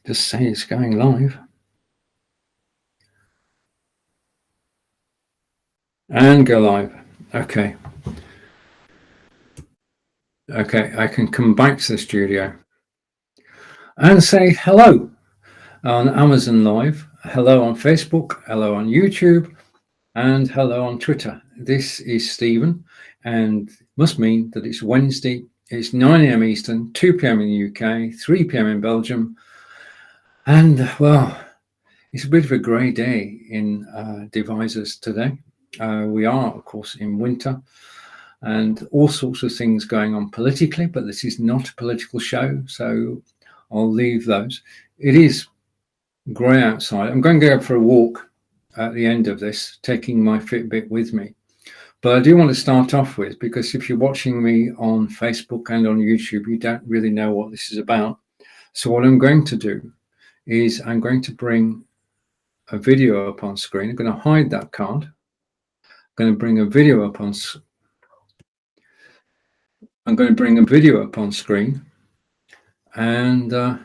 Just say it's going live. And go live. Okay. Okay, I can come back to the studio and say hello on Amazon Live, hello on Facebook, hello on YouTube, and hello on Twitter. This is Stephen, and must mean that it's Wednesday. It's 9 a.m. Eastern, 2 p.m. in the UK, 3 p.m. in Belgium. And, well, it's a bit of a grey day in Devizes today. We are, of course, in winter and all sorts of things going on politically, but this is not a political show, so I'll leave those. It is grey outside. I'm going to go for a walk at the end of this, taking my Fitbit with me. But I do want to start off with, because if you're watching me on Facebook and on YouTube, you don't really know what this is about. So what I'm going to do is I'm going to bring a video up on screen. I'm going to hide that card. I'm going to bring a video up on screen, and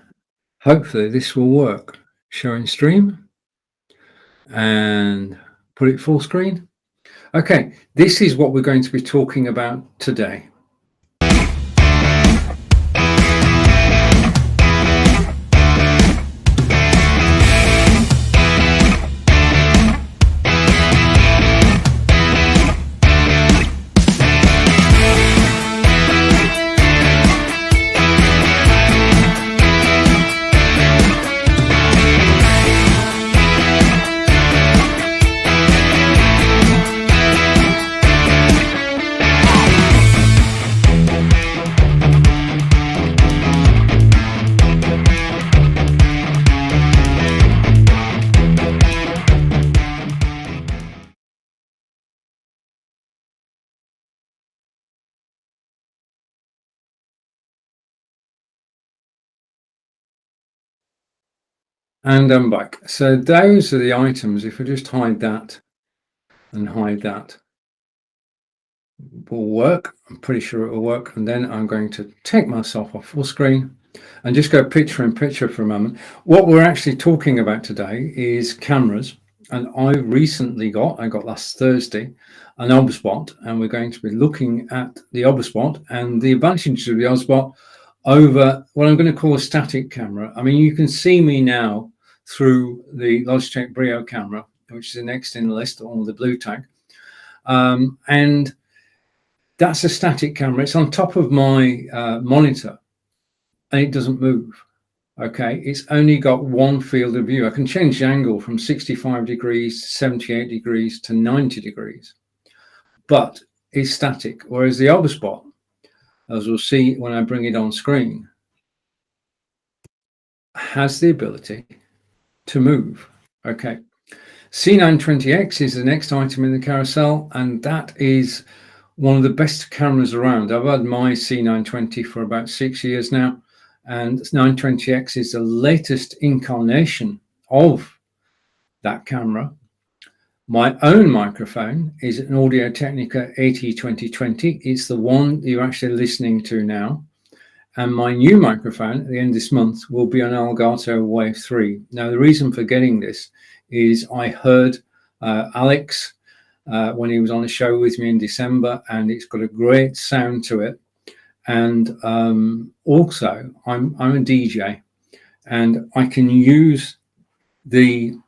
hopefully this will work. Showing stream and put it full screen. Okay, this is what we're going to be talking about today. And I'm back. So those are the items. If I just hide that and hide that, will work. I'm pretty sure it will work. And then I'm going to take myself off full screen and just go picture in picture for a moment. What we're actually talking about today is cameras. And I got last Thursday, an OBSBot, and we're going to be looking at the OBSBot and the advantages of the OBSBot over what I'm going to call a static camera. I mean, you can see me now through the Logitech Brio camera, which is the next in the list, on the blue tag. And that's a static camera. It's on top of my monitor, and it doesn't move. Okay, it's only got one field of view. I can change the angle from 65 degrees, 78 degrees to 90 degrees, but it's static. Whereas the OBSBot, as we'll see when I bring it on screen, has the ability to move. Okay, C920X is the next item in the carousel, and that is one of the best cameras around. I've had my C920 for about 6 years now, and 920X is the latest incarnation of that camera. My own microphone is an Audio-Technica AT2020. It's the one you're actually listening to now. And my new microphone at the end of this month will be an Elgato Wave 3. Now, the reason for getting this is I heard Alex when he was on a show with me in December, and it's got a great sound to it. And also, I'm a DJ, and I can use the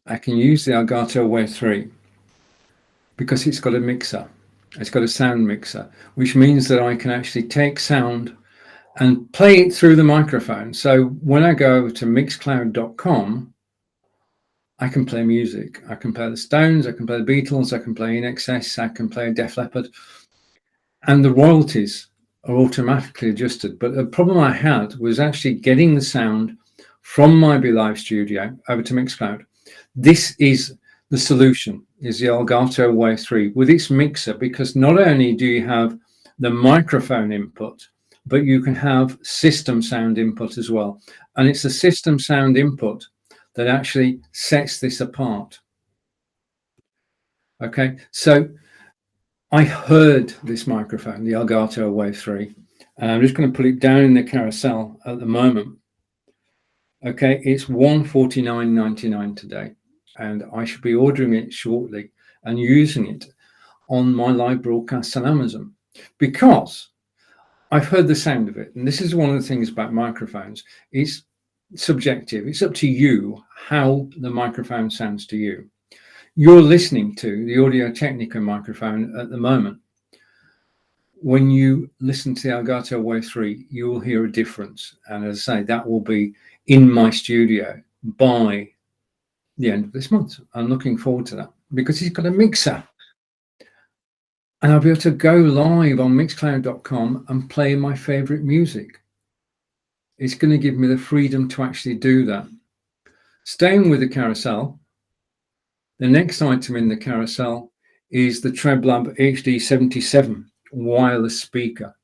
Elgato Wave 3 because it's got a mixer. It's got a sound mixer, which means that I can actually take sound and play it through the microphone. So when I go to mixcloud.com, I can play music. I can play the Stones, I can play the Beatles, I can play INXS, I can play Def Leppard, and the royalties are automatically adjusted. But the problem I had was actually getting the sound from my BeLive studio over to Mixcloud. This is the solution, is the Elgato Wave 3 with its mixer, because not only do you have the microphone input, but you can have system sound input as well. And it's the system sound input that actually sets this apart. Okay, so I heard this microphone, the Elgato Wave 3, and I'm just going to put it down in the carousel at the moment. Okay, it's $149.99 today, and I should be ordering it shortly and using it on my live broadcasts on Amazon, because I've heard the sound of it. And this is one of the things about microphones. It's subjective. It's up to you how the microphone sounds to you. You're listening to the Audio Technica microphone at the moment. When you listen to the Elgato Wave 3, you will hear a difference. And as I say, that will be in my studio by the end of this month. I'm looking forward to that because he's got a mixer. And I'll be able to go live on mixcloud.com and play my favorite music. It's going to give me the freedom to actually do that. Staying with the carousel, the next item in the carousel is the TrebLab HD77 wireless speaker.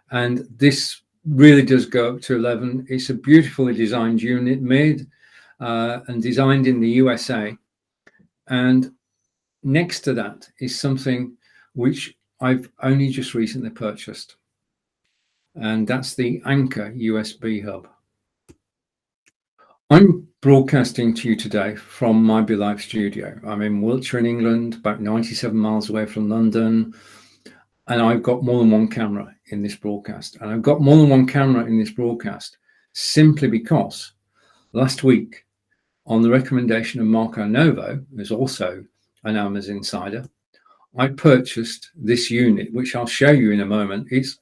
And this really does go up to 11. It's a beautifully designed unit, made and designed in the USA. And next to that is something which I've only just recently purchased. And that's the Anchor USB hub. I'm broadcasting to you today from my beloved studio. I'm in Wiltshire in England, about 97 miles away from London. And I've got more than one camera in this broadcast. And I've got more than one camera in this broadcast simply because last week, on the recommendation of Marco Novo, who's also an Amazon insider, I purchased this unit, which I'll show you in a moment. It's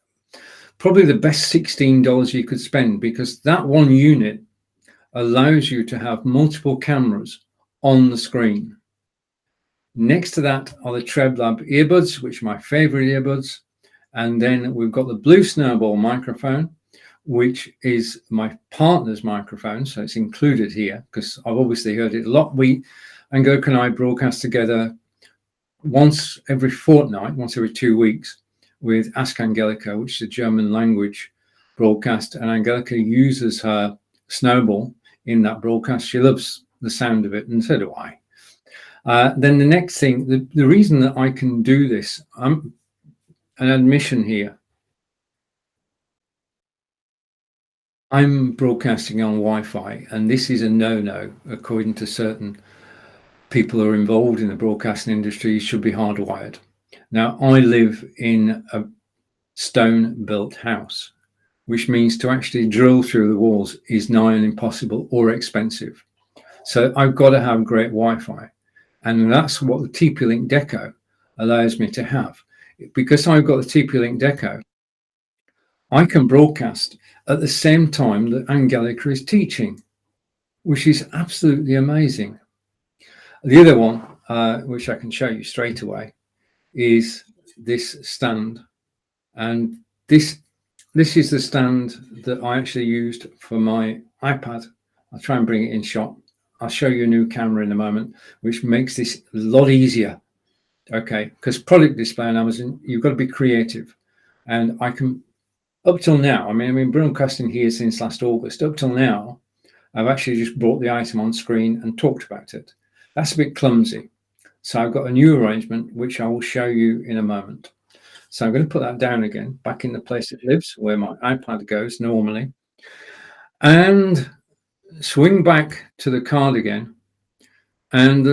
probably the best $16 you could spend, because that one unit allows you to have multiple cameras on the screen. Next to that are the TrebLab earbuds, which are my favorite earbuds. And then we've got the Blue Snowball microphone, which is my partner's microphone. So it's included here because I've obviously heard it a lot. Angelica and I broadcast together once every fortnight, once every 2 weeks, with Ask Angelica, which is a German language broadcast. And Angelica uses her Snowball in that broadcast. She loves the sound of it, and so do I. Then the next thing, the reason that I can do this, an admission here. I'm broadcasting on Wi-Fi, and this is a no-no, according to certain people who are involved in the broadcasting industry. You should be hardwired. Now, I live in a stone-built house, which means to actually drill through the walls is nigh on impossible or expensive. So I've got to have great Wi-Fi. And that's what the TP-Link Deco allows me to have. Because I've got the TP-Link Deco, I can broadcast at the same time that Angelica is teaching, which is absolutely amazing. The other one, which I can show you straight away, is this stand. And this is the stand that I actually used for my iPad. I'll try and bring it in shot. I'll show you a new camera in a moment, which makes this a lot easier. Okay, because product display on Amazon, you've got to be creative. And I can, up till now, I mean, I've been broadcasting here since last August. Up till now, I've actually just brought the item on screen and talked about it. That's a bit clumsy. So I've got a new arrangement, which I will show you in a moment. So I'm going to put that down again, back in the place it lives, where my iPad goes normally. And swing back to the card again. And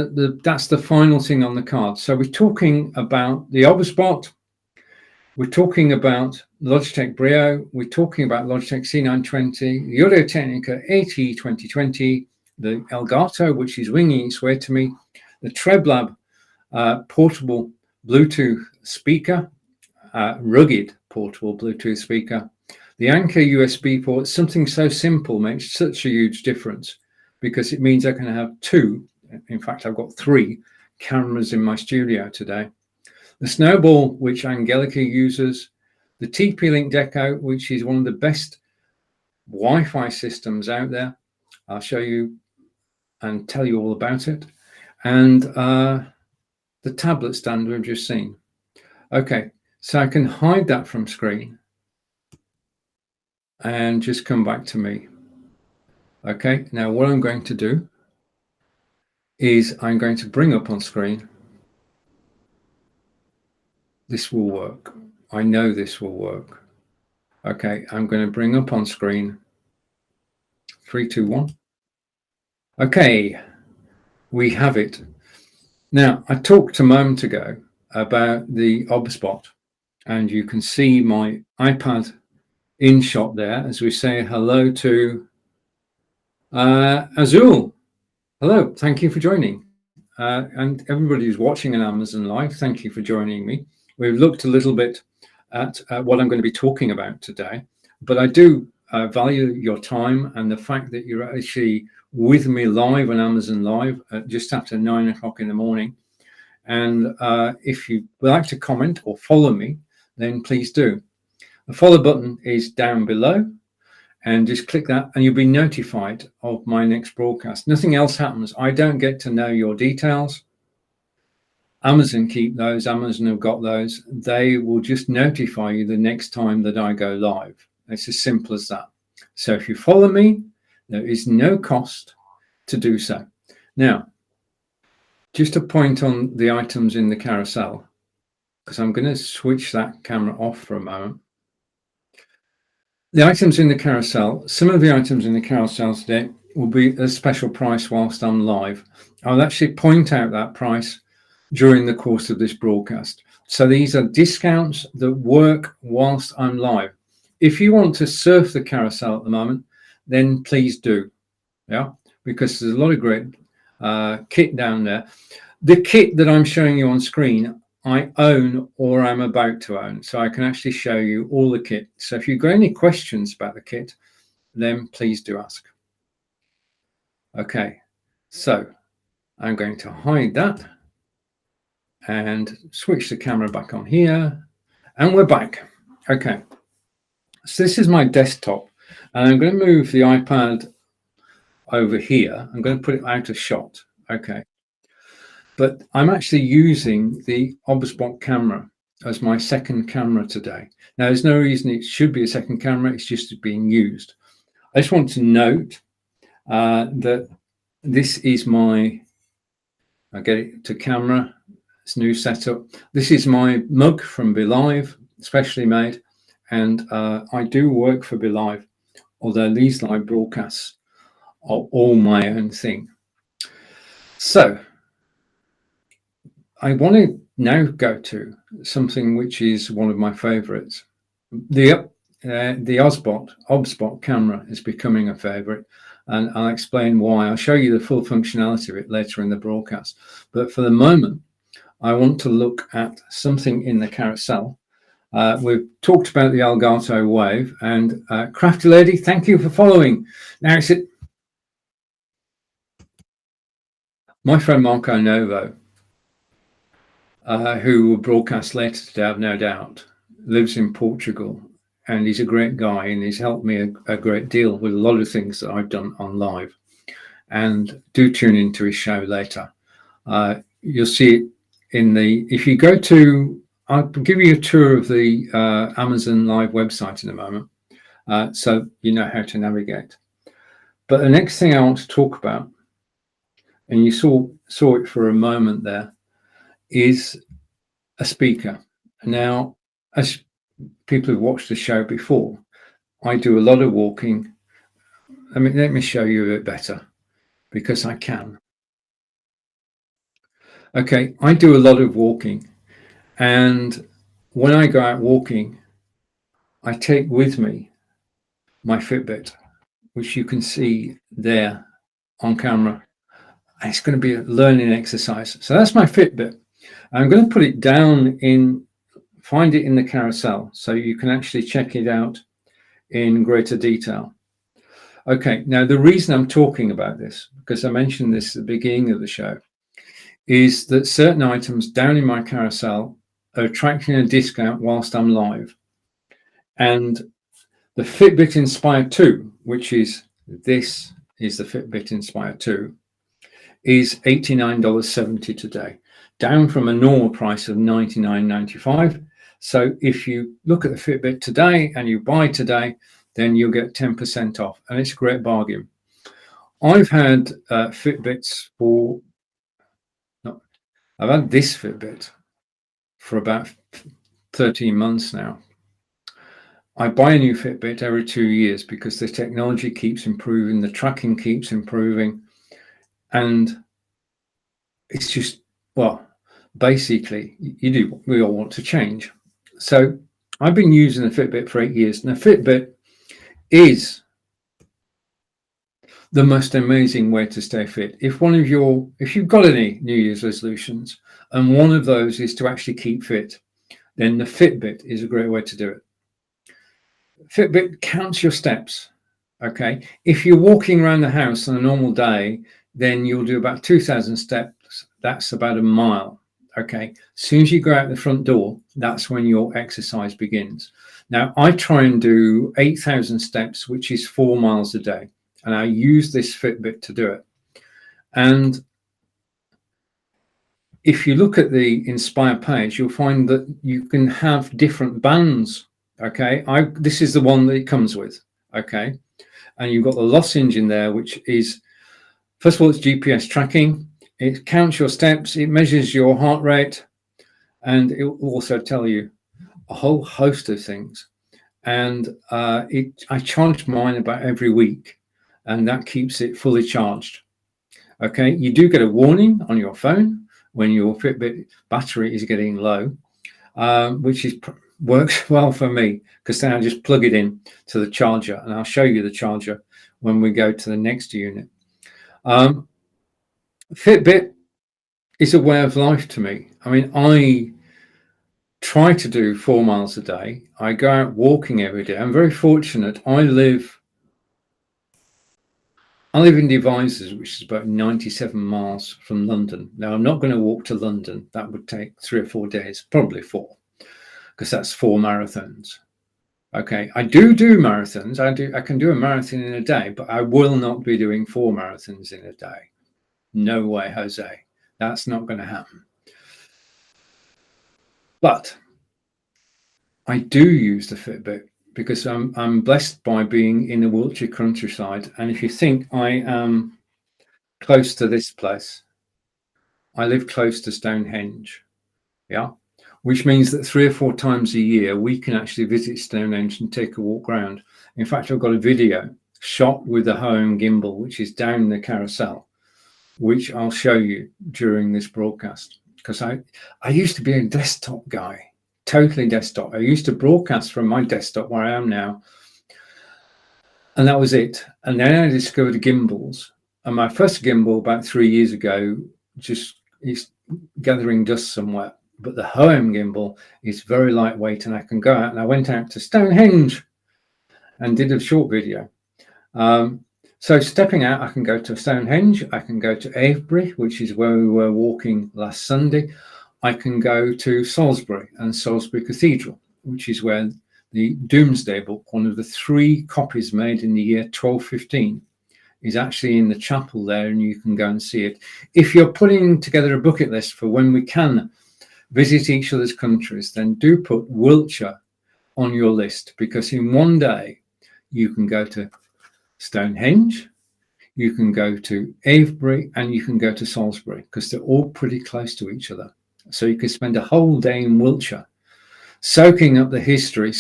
that's the final thing on the card. So we're talking about the Overspot. We're talking about Logitech Brio. We're talking about Logitech C920, the Audio Technica AT2020, the Elgato, which is winging its way to me, the TrebLab portable Bluetooth speaker, rugged portable Bluetooth speaker, the Anchor USB port. Something so simple makes such a huge difference, because it means I can have two, in fact, I've got 3 cameras in my studio today. The Snowball, which Angelica uses, the TP-Link Deco, which is one of the best Wi-Fi systems out there. I'll show you and tell you all about it. And the tablet stand we've just seen. Okay, so I can hide that from screen and just come back to me. Okay, now what I'm going to do is I'm going to bring up on screen This will work. I know this will work. Okay, I'm going to bring up on screen 3, 2, 1. Okay, we have it. Now, I talked a moment ago about the OBSBot, and you can see my iPad in shot there as we say hello to Azul. Hello, thank you for joining. And everybody who's watching on Amazon Live, thank you for joining me. We've looked a little bit at what I'm going to be talking about today, but I do value your time and the fact that you're actually with me live on Amazon Live at just after 9 o'clock in the morning. And if you would like to comment or follow me, then please do. The follow button is down below, and just click that and you'll be notified of my next broadcast. Nothing else happens. I don't get to know your details. Amazon keep those. Amazon have got those. They will just notify you the next time that I go live. It's as simple as that. So if you follow me, there is no cost to do so. Now, just a point on the items in the carousel, because I'm going to switch that camera off for a moment. The items in the carousel, some of the items in the carousel today will be a special price whilst I'm live. I'll actually point out that price during the course of this broadcast. So these are discounts that work whilst I'm live. If you want to surf the carousel at the moment, then please do. Yeah, because there's a lot of great kit down there. The kit that I'm showing you on screen, I own or I'm about to own. So I can actually show you all the kit. So if you've got any questions about the kit, then please do ask. Okay, so I'm going to hide that and switch the camera back on here. And we're back. Okay, so this is my desktop. And I'm going to move the iPad over here. I'm going to put it out of shot. Okay. But I'm actually using the OBSBot camera as my second camera today. Now, there's no reason it should be a second camera. It's just being used. I just want to note that this is my, I'll get it to camera, this new setup. This is my mug from BeLive, specially made. And I do work for BeLive, although these live broadcasts are all my own thing. So I want to now go to something which is one of my favorites. The OBSBot camera is becoming a favorite, and I'll explain why. I'll show you the full functionality of it later in the broadcast. But for the moment, I want to look at something in the carousel. We've talked about the Elgato Wave, and Crafty Lady, thank you for following. Now, it's it. My friend Marco Novo, who will broadcast later today, I've no doubt, lives in Portugal, and he's a great guy, and he's helped me a great deal with a lot of things that I've done on live. And do tune into his show later. You'll see it in the, if you go to, I'll give you a tour of the Amazon Live website in a moment, so you know how to navigate. But the next thing I want to talk about, and you saw it for a moment there, is a speaker. Now, as people who've watched the show before, I do a lot of walking. Let me show you a bit better, because I can. Okay, I do a lot of walking, and when I go out walking, I take with me my Fitbit, which you can see there on camera. And it's going to be a learning exercise. So that's my Fitbit. I'm going to put it down in, find it in the carousel so you can actually check it out in greater detail. Okay, now the reason I'm talking about this, because I mentioned this at the beginning of the show, is that certain items down in my carousel are attracting a discount whilst I'm live. And the Fitbit Inspire 2, which is, this is the Fitbit Inspire 2, is $89.70 today, down from a normal price of $99.95. So if you look at the Fitbit today and you buy today, then you'll get 10% off, and it's a great bargain. I've had Fitbits for, no, I've had this Fitbit for about 13 months now. I buy a new Fitbit every 2 years because the technology keeps improving, the tracking keeps improving, and it's just, well, basically, we all want to change. So I've been using a Fitbit for 8 years, and a Fitbit is the most amazing way to stay fit. If you've got any New Year's resolutions, and one of those is to actually keep fit, then the Fitbit is a great way to do it. Fitbit counts your steps. Okay, if you're walking around the house on a normal day, then you'll do about 2,000 steps. That's about a mile. Okay, as soon as you go out the front door, that's when your exercise begins. Now, I try and do 8,000 steps, which is 4 miles a day, and I use this Fitbit to do it. And if you look at the Inspire page, you'll find that you can have different bands. Okay, this is the one that it comes with. Okay, and you've got the lozenge in there, which is, first of all, it's GPS tracking. It counts your steps, it measures your heart rate, and it will also tell you a whole host of things. And I charge mine about every week, and that keeps it fully charged. Okay, you do get a warning on your phone when your Fitbit battery is getting low, which works well for me, because then I just plug it in to the charger, and I'll show you the charger when we go to the next unit. Fitbit is a way of life to me. I mean, I try to do 4 miles a day. I go out walking every day. I'm very fortunate. I live in Devizes, which is about 97 miles from London. Now, I'm not going to walk to London. That would take 3 or 4 days, probably 4, because that's 4 marathons. Okay, I do marathons. I can do a marathon in a day, but I will not be doing 4 marathons in a day. No way, Jose. That's not going to happen. But I do use the Fitbit because I'm blessed by being in the Wiltshire countryside. And if you think I am close to this place, I live close to Stonehenge. Yeah. Which means that 3 or 4 times a year, we can actually visit Stonehenge and take a walk around. In fact, I've got a video shot with the home gimbal, which is down the carousel, which I'll show you during this broadcast. Because I used to be a desktop guy, totally desktop. I used to broadcast from my desktop where I am now, and that was it. And then I discovered gimbals. And my first gimbal about 3 years ago just is gathering dust somewhere. But the home gimbal is very lightweight, and I can go out. And I went out to Stonehenge and did a short video. So stepping out, I can go to Stonehenge, I can go to Avebury, which is where we were walking last Sunday. I can go to Salisbury and Salisbury Cathedral, which is where the Domesday Book, one of the 3 copies made in the year 1215, is actually in the chapel there, and you can go and see it. If you're putting together a bucket list for when we can visit each other's countries, then do put Wiltshire on your list, because in one day you can go to Stonehenge, you can go to Avebury, and you can go to Salisbury, because they're all pretty close to each other. So you can spend a whole day in Wiltshire soaking up the history,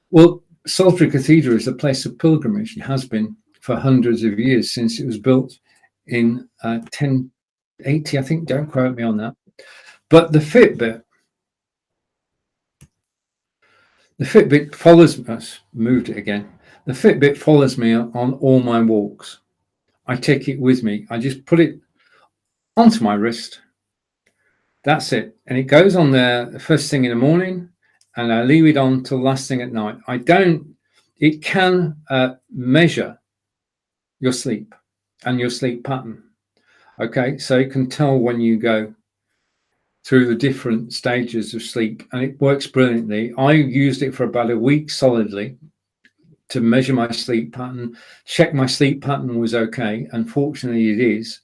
well, Salisbury Cathedral is a place of pilgrimage and has been for hundreds of years, since it was built in 1080, I think. Don't quote me on that. But the Fitbit follows us. Moved it again. The Fitbit follows me on all my walks. I take it with me. I just put it onto my wrist. That's it. And it goes on there the first thing in the morning, and I leave it on till last thing at night. It can measure your sleep and your sleep pattern. Okay, so it can tell when you go through the different stages of sleep, and it works brilliantly. I used it for about a week solidly to measure my sleep pattern, check my sleep pattern was okay. Unfortunately, it is.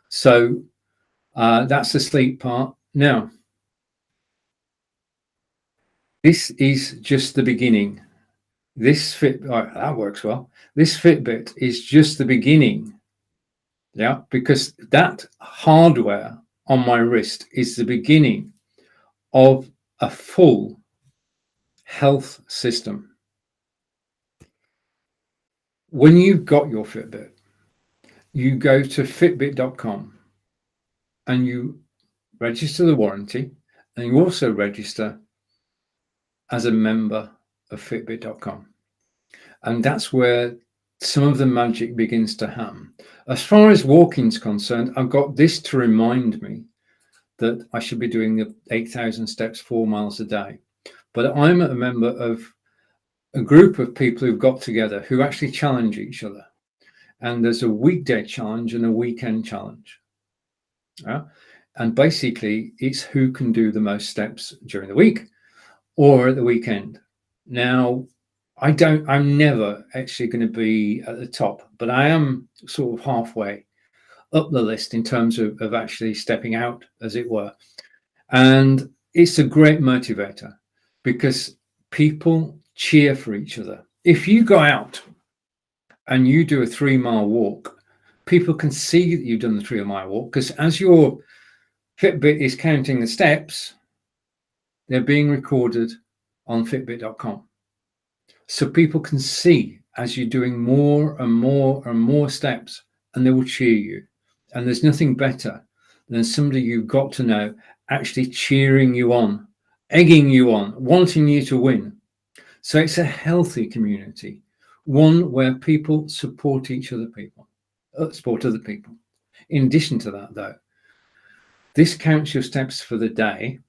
So that's the sleep part. Now, this is just the beginning. That works well. This Fitbit is just the beginning. Yeah, because that hardware on my wrist is the beginning of a full health system. When you've got your Fitbit, you go to fitbit.com and you register the warranty, and you also register as a member of fitbit.com. And that's where some of the magic begins to happen. As far as walking's concerned, I've got this to remind me that I should be doing the 8,000 steps, 4 miles a day. But I'm a member of a group of people who've got together who actually challenge each other. And there's a weekday challenge and a weekend challenge. And basically, it's who can do the most steps during the week or at the weekend. Now, I'm never actually going to be at the top, but I am sort of halfway up the list in terms of actually stepping out, as it were. And it's a great motivator because people cheer for each other. If you go out and you do a 3-mile walk, people can see that you've done the 3-mile walk, because as your Fitbit is counting the steps, they're being recorded on fitbit.com. So people can see as you're doing more and more and more steps, and they will cheer you. And there's nothing better than somebody you've got to know actually cheering you on, egging you on, wanting you to win. So it's a healthy community, one where people support other people. In addition to that, though, this counts your steps for the day,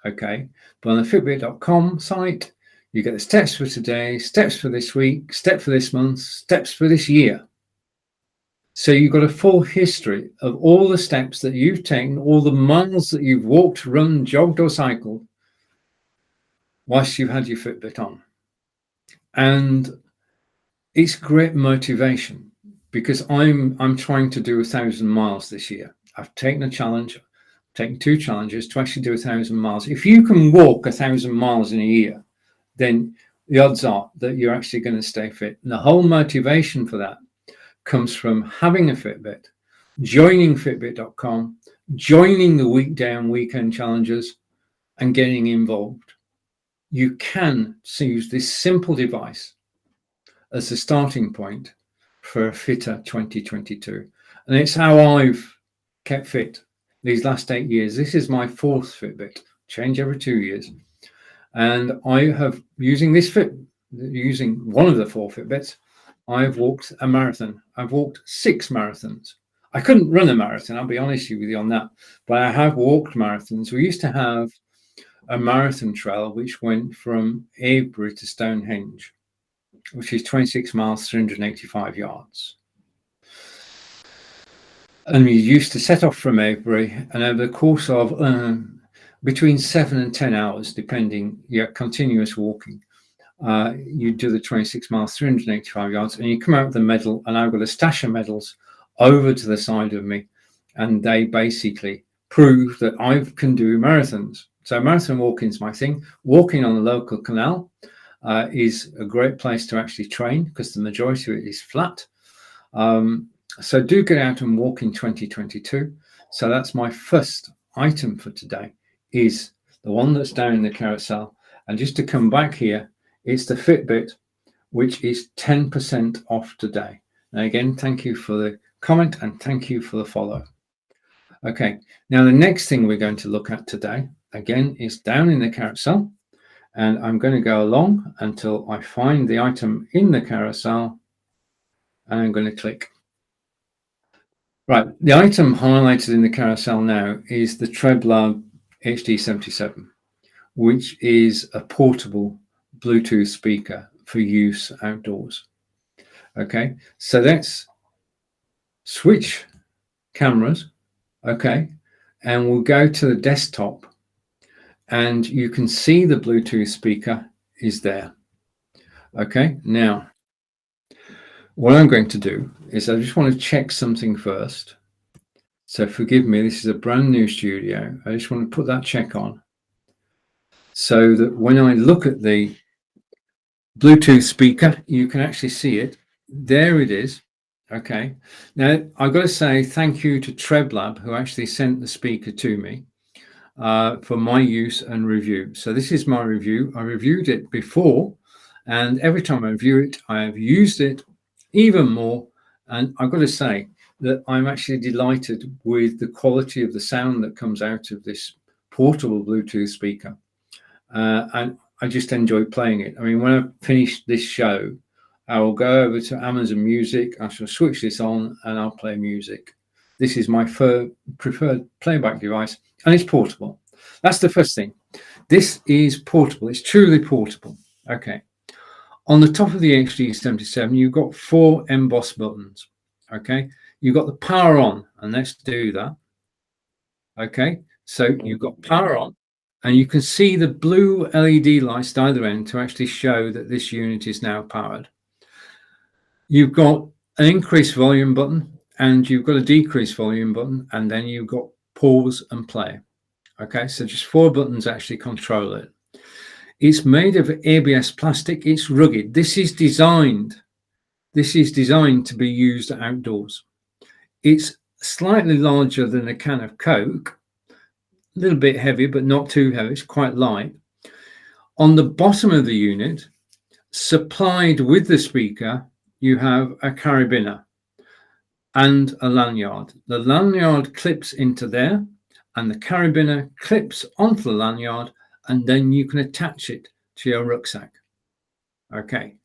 okay? But on the Fitbit.com site, you get the steps for today, steps for this week, step for this month, steps for this year. So you've got a full history of all the steps that you've taken, all the miles that you've walked, run, jogged, or cycled whilst you've had your Fitbit on. And it's great motivation because I'm trying to do 1,000 miles this year. I've taken a challenge, taken 2 challenges to actually do 1,000 miles. If you can walk 1,000 miles in a year, then the odds are that you're actually going to stay fit. And the whole motivation for that comes from having a Fitbit, joining fitbit.com, joining the weekday and weekend challenges, and getting involved. You can use this simple device as the starting point for a fitter 2022. And it's how I've kept fit these last 8 years. This is my 4th Fitbit, change every 2 years. And I have, using one of the 4 Fitbits, I've walked a marathon. I've walked 6 marathons. I couldn't run a marathon, I'll be honest with you on that, but I have walked marathons. We used to have a marathon trail which went from Avebury to Stonehenge, which is 26 miles, 385 yards. And we used to set off from Avebury, and over the course of between 7 and 10 hours, depending, continuous walking, you do the 26 miles, 385 yards, and you come out with a medal. And I've got a stash of medals over to the side of me, and they basically prove that I can do marathons. So marathon walking is my thing. Walking on the local canal is a great place to actually train because the majority of it is flat. So do get out and walk in 2022. So that's my first item for today, is the one that's down in the carousel. And just to come back here, it's the Fitbit, which is 10% off today. And again, thank you for the comment and thank you for the follow. Okay, now the next thing we're going to look at today, again, is down in the carousel. And I'm going to go along until I find the item in the carousel, and I'm going to click. Right, the item highlighted in the carousel now is the TrebLab HD77, which is a portable Bluetooth speaker for use outdoors. Okay, so let's switch cameras, okay, and we'll go to the desktop, and you can see the Bluetooth speaker is there. Okay, now what I'm going to do is I just want to check something first. So forgive me, this is a brand new studio. I just want to put that check on so that when I look at the Bluetooth speaker, you can actually see it. There it is. Okay. Now, I've got to say thank you to TrebLab, who actually sent the speaker to me. for my use and review. So this is my review. I reviewed it before, and every time I review it, I have used it even more. And I've got to say that I'm actually delighted with the quality of the sound that comes out of this portable Bluetooth speaker. And I just enjoy playing it. I mean, when I finish this show, I will go over to Amazon Music. I shall switch this on and I'll play music. This is my preferred playback device, and it's portable. That's the first thing. This is portable. It's truly portable. Okay. On the top of the HD77, you've got 4 emboss buttons. Okay. You've got the power on, and let's do that. Okay. So you've got power on, and you can see the blue LED lights at either end to actually show that this unit is now powered. You've got an increase volume button, and you've got a decrease volume button, and then you've got pause and play. Okay, so just 4 buttons actually control it. It's made of ABS plastic. It's rugged. This is designed to be used outdoors. It's slightly larger than a can of Coke, a little bit heavy, but not too heavy. It's quite light. On the bottom of the unit, supplied with the speaker, you have a carabiner and a lanyard. The lanyard clips into there, and the carabiner clips onto the lanyard, and then you can attach it to your rucksack. Okay,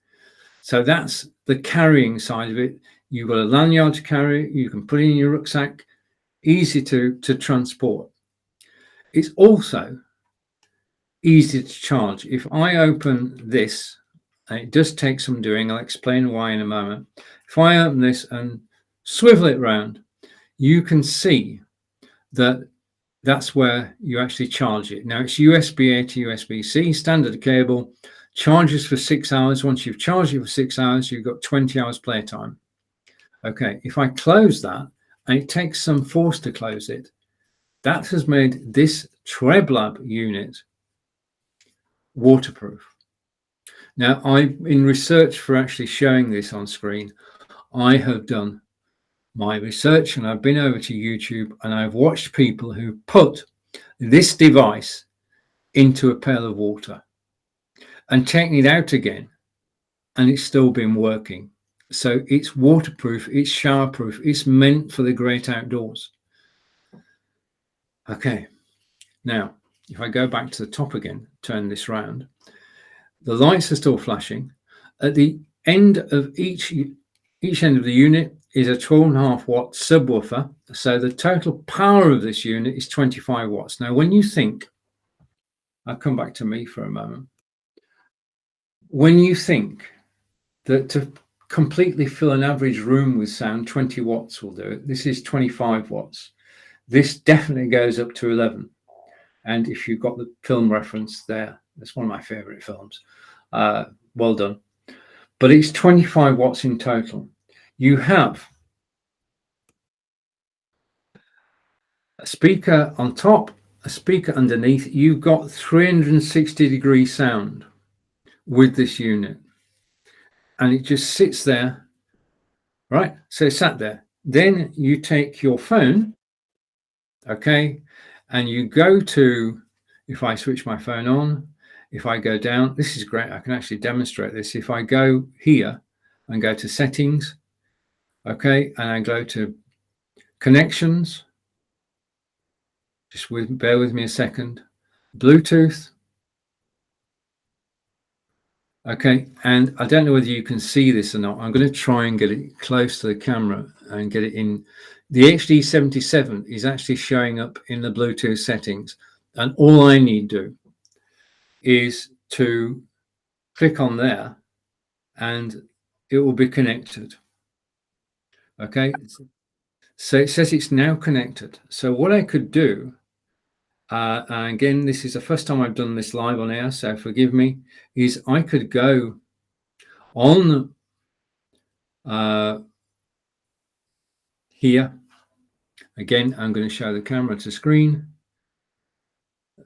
so that's the carrying side of it. You've got a lanyard to carry, you can put it in your rucksack, easy to transport. It's also easy to charge. If I open this, and it does take some doing, I'll explain why in a moment. If I open this and swivel it round, you can see that that's where you actually charge it. Now it's USB-A to USB-C, standard cable, charges for 6 hours. Once you've charged it for 6 hours, you've got 20 hours playtime. Okay, if I close that, and it takes some force to close it, that has made this TrebLab unit waterproof. Now, in research for actually showing this on screen, I have done my research and I've been over to YouTube and I've watched people who put this device into a pail of water and taken it out again, and it's still been working. So it's waterproof, it's showerproof, it's meant for the great outdoors. Okay, now if I go back to the top again, turn this round, the lights are still flashing. At the end of each end of the unit is a 12.5 watt subwoofer. So the total power of this unit is 25 watts. Now, when you think, I'll come back to me for a moment. When you think that to completely fill an average room with sound, 20 watts will do it. This is 25 watts. This definitely goes up to 11. And if you've got the film reference there, that's one of my favorite films. Well done. But it's 25 watts in total. You have a speaker on top, a speaker underneath. You've got 360-degree sound with this unit. And it just sits there, right? So it sat there. Then you take your phone, okay, and you go to, if I switch my phone on, if I go down, this is great. I can actually demonstrate this. If I go here and go to settings, okay, and I go to connections, just bear with me a second, Bluetooth, okay, and I don't know whether you can see this or not. I'm going to try and get it close to the camera and get it in. The HD77 is actually showing up in the Bluetooth settings, and all I need to do is to click on there and it will be connected. Okay, so it says it's now connected. So what I could do, and again, this is the first time I've done this live on air, so forgive me, is I could go on here. Again, I'm going to show the camera to screen.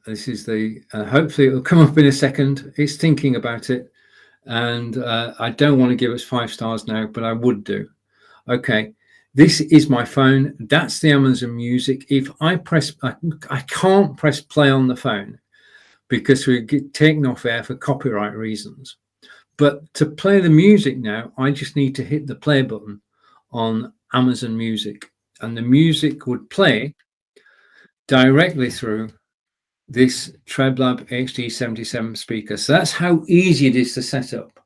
This is the, hopefully it will come up in a second. It's thinking about it. And I don't want to give us 5 stars now, but I would do. Okay, This is my phone. That's the Amazon Music. If I press, I can't press play on the phone because we get taken off air for copyright reasons. But to play the music now, I just need to hit the play button on Amazon Music, and the music would play directly through this TrebLab HD77 speaker. So that's how easy it is to set up.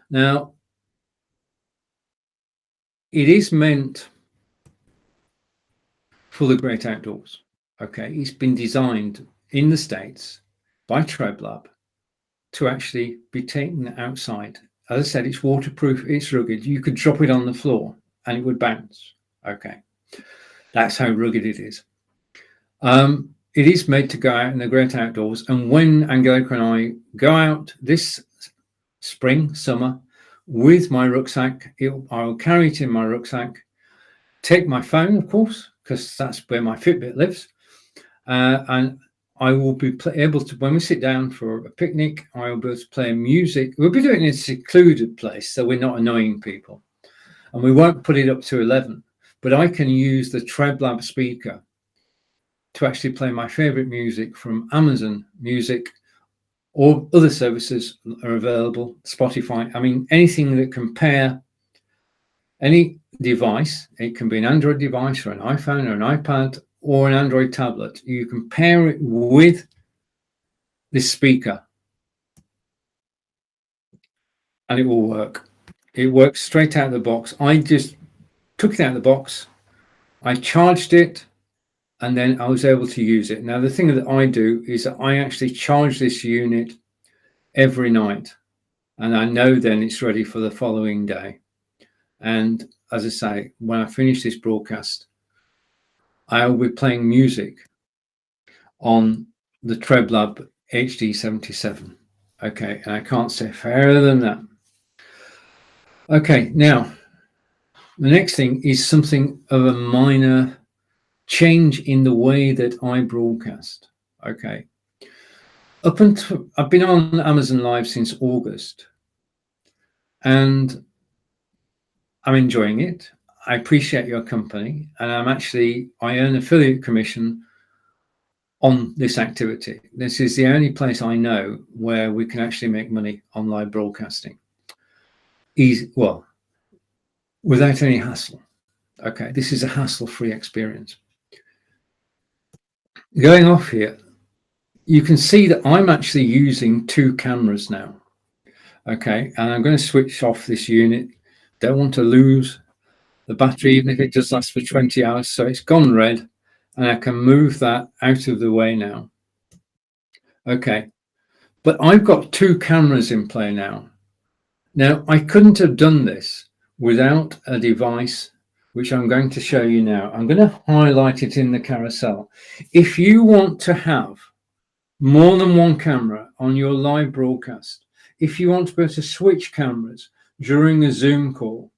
Now, it is meant for the great outdoors. Okay, it's been designed in the States by TrebLab to actually be taken outside. As I said, it's waterproof, it's rugged. You could drop it on the floor and it would bounce. Okay, that's how rugged it is. It is made to go out in the great outdoors. And when Angelica and I go out this spring, summer, with my rucksack, I'll carry it in my rucksack, take my phone, of course, because that's where my Fitbit lives. And I will be able to, when we sit down for a picnic, I will be able to play music. We'll be doing it in a secluded place, so we're not annoying people. And we won't put it up to 11, but I can use the TrebLab speaker to actually play my favorite music from Amazon Music, or other services are available, Spotify. I mean, anything that can pair any device. It can be an Android device or an iPhone or an iPad or an Android tablet. You can pair it with this speaker and it will work. It works straight out of the box. I just took it out of the box, I charged it, and then I was able to use it. Now, the thing that I do is that I actually charge this unit every night, and I know then it's ready for the following day. And as I say, when I finish this broadcast, I'll be playing music on the TrebLab HD77. Okay, and I can't say fairer than that. Okay, now the next thing is something of a minor change in the way that I broadcast. Okay, up until I've been on Amazon Live since August, and I'm enjoying it. I appreciate your company, and I earn affiliate commission on this activity. This is the only place I know where we can actually make money on live broadcasting. Easy, well, without any hassle. Okay, this is a hassle-free experience. Going off here, you can see that I'm actually using 2 cameras now. Okay, and I'm going to switch off this unit. Don't want to lose the battery, even if it just lasts for 20 hours. So it's gone red, and I can move that out of the way now. Okay, but I've got 2 cameras in play now. Now, I couldn't have done this without a device, which I'm going to show you now. I'm going to highlight it in the carousel. If you want to have more than 1 camera on your live broadcast, if you want to be able to switch cameras during a Zoom call,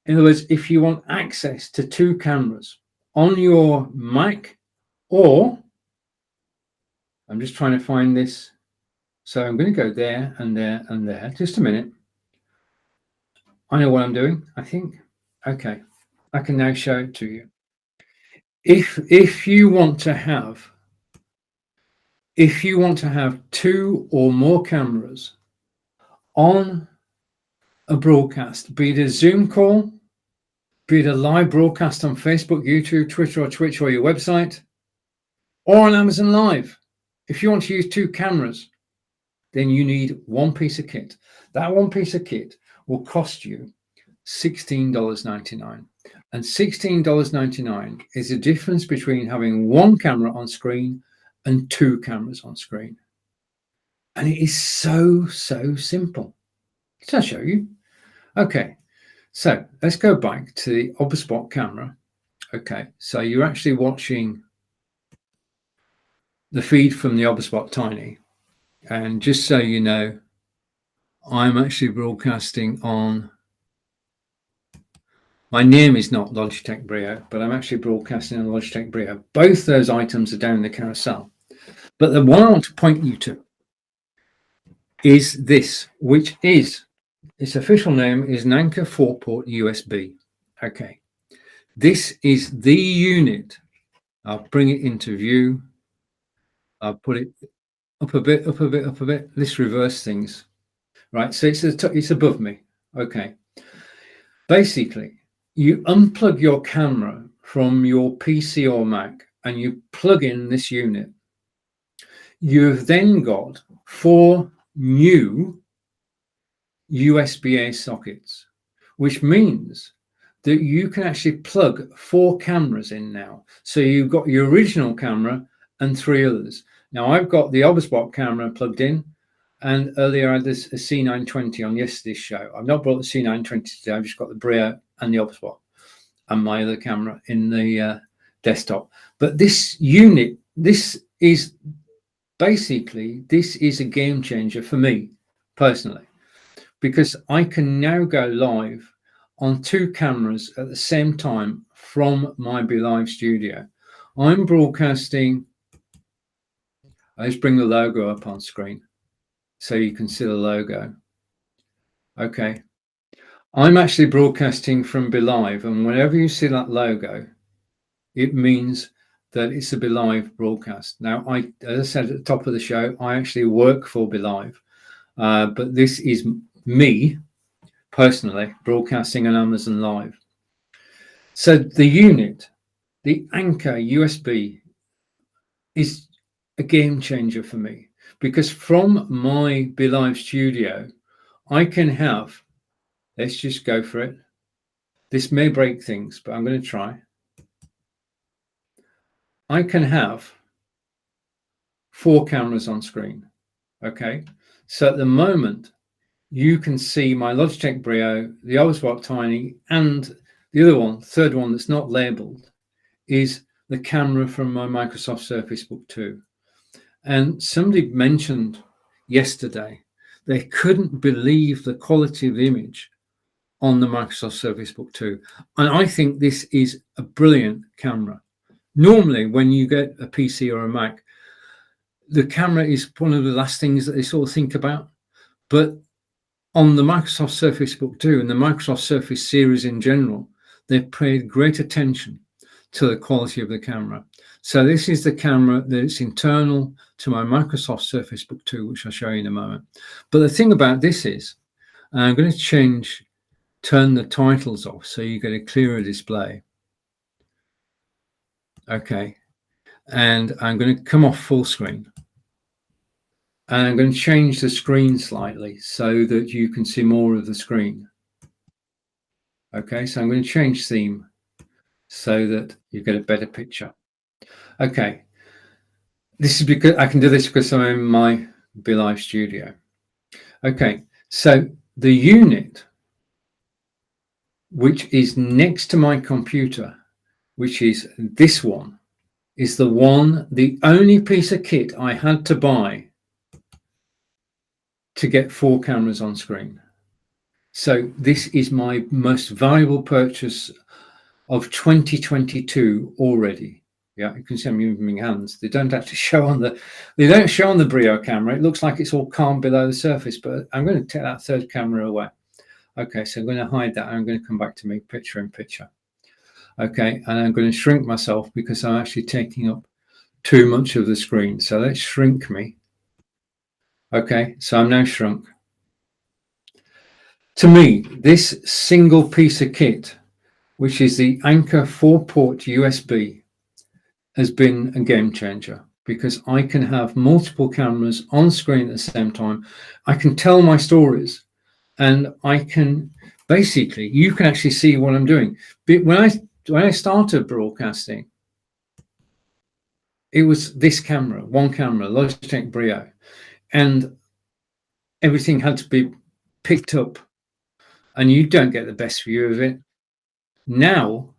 in other words, if you want access to 2 cameras on your Mac, or I'm just trying to find this. So I'm going to go there and there and there. Just a minute. I know what I'm doing, I think. Okay, I can now show it to you. If you want to have 2 or more cameras on a broadcast, be it a Zoom call, be it a live broadcast on Facebook, YouTube, Twitter, or Twitch, or your website, or on Amazon Live, if you want to use 2 cameras, then you need 1 piece of kit. That 1 piece of kit will cost you $16.99. And $16.99 is the difference between having 1 camera on screen and 2 cameras on screen. And it is so simple. I'll show you. Okay, so let's go back to the OBSBot camera. Okay, so you're actually watching the feed from the OBSBot Tiny. And just so you know, I'm actually broadcasting on, my name is not Logitech Brio, but I'm actually broadcasting on Logitech Brio. Both those items are down in the carousel. But the one I want to point you to is this, which is, its official name is Nanka 4-port USB. Okay, this is the unit. I'll bring it into view. I'll put it up a bit, up a bit, up a bit. Let's reverse things. Right, so it's above me. Okay. Basically, you unplug your camera from your PC or Mac and you plug in this unit. You've then got 4 new USB-A sockets, which means that you can actually plug 4 cameras in now. So you've got your original camera and 3 others. Now I've got the Obsbot camera plugged in, and earlier I had this a C920 on yesterday's show. I've not brought the C920 today. I've just got the Brio and the Obsbot and my other camera in the desktop. But this unit, this is a game changer for me personally, because I can now go live on 2 cameras at the same time from my BeLive studio. I'm broadcasting. Let's bring the logo up on screen so you can see the logo. Okay. I'm actually broadcasting from BeLive, and whenever you see that logo, it means that it's a BeLive broadcast. Now, as I said at the top of the show, I actually work for BeLive, but this is me personally broadcasting on Amazon Live. So the unit, the Anchor USB, is a game changer for me, because from my BeLive studio, I can have, let's just go for it. This may break things, but I'm going to try. I can have 4 cameras on screen. Okay. So at the moment, you can see my Logitech Brio, the Obsbot Tiny, and the other one, third one that's not labeled, is the camera from my Microsoft Surface Book 2. And somebody mentioned yesterday they couldn't believe the quality of the image on the Microsoft Surface Book 2. And I think this is a brilliant camera. Normally, when you get a PC or a Mac, the camera is one of the last things that they sort of think about. But on the Microsoft Surface Book 2 and the Microsoft Surface series in general, they've paid great attention to the quality of the camera. So this is the camera that's internal to my Microsoft Surface Book 2, which I'll show you in a moment. But the thing about this is, I'm going to turn the titles off so you get a clearer display. Okay. And I'm going to come off full screen. And I'm going to change the screen slightly so that you can see more of the screen. Okay, so I'm going to change theme so that you get a better picture. Okay, this is because I can do this because I'm in my BeLive studio. Okay, so the unit which is next to my computer, which is this one, is the only piece of kit I had to buy to get 4 cameras on screen. So this is my most valuable purchase of 2022 already. Yeah, you can see I'm moving my hands. They don't actually show on the Brio camera. It looks like it's all calm below the surface, but I'm going to take that third camera away. Okay, so I'm going to hide that. I'm going to come back to me picture in picture. Okay, and I'm going to shrink myself because I'm actually taking up too much of the screen. So let's shrink me. Okay, so I'm now shrunk. To me, this single piece of kit, which is the Anchor 4-port USB, has been a game changer, because I can have multiple cameras on screen at the same time. I can tell my stories, and I can basically, you can actually see what I'm doing. But when I started broadcasting, it was this camera, one camera, Logitech Brio, and everything had to be picked up, and you don't get the best view of it. Now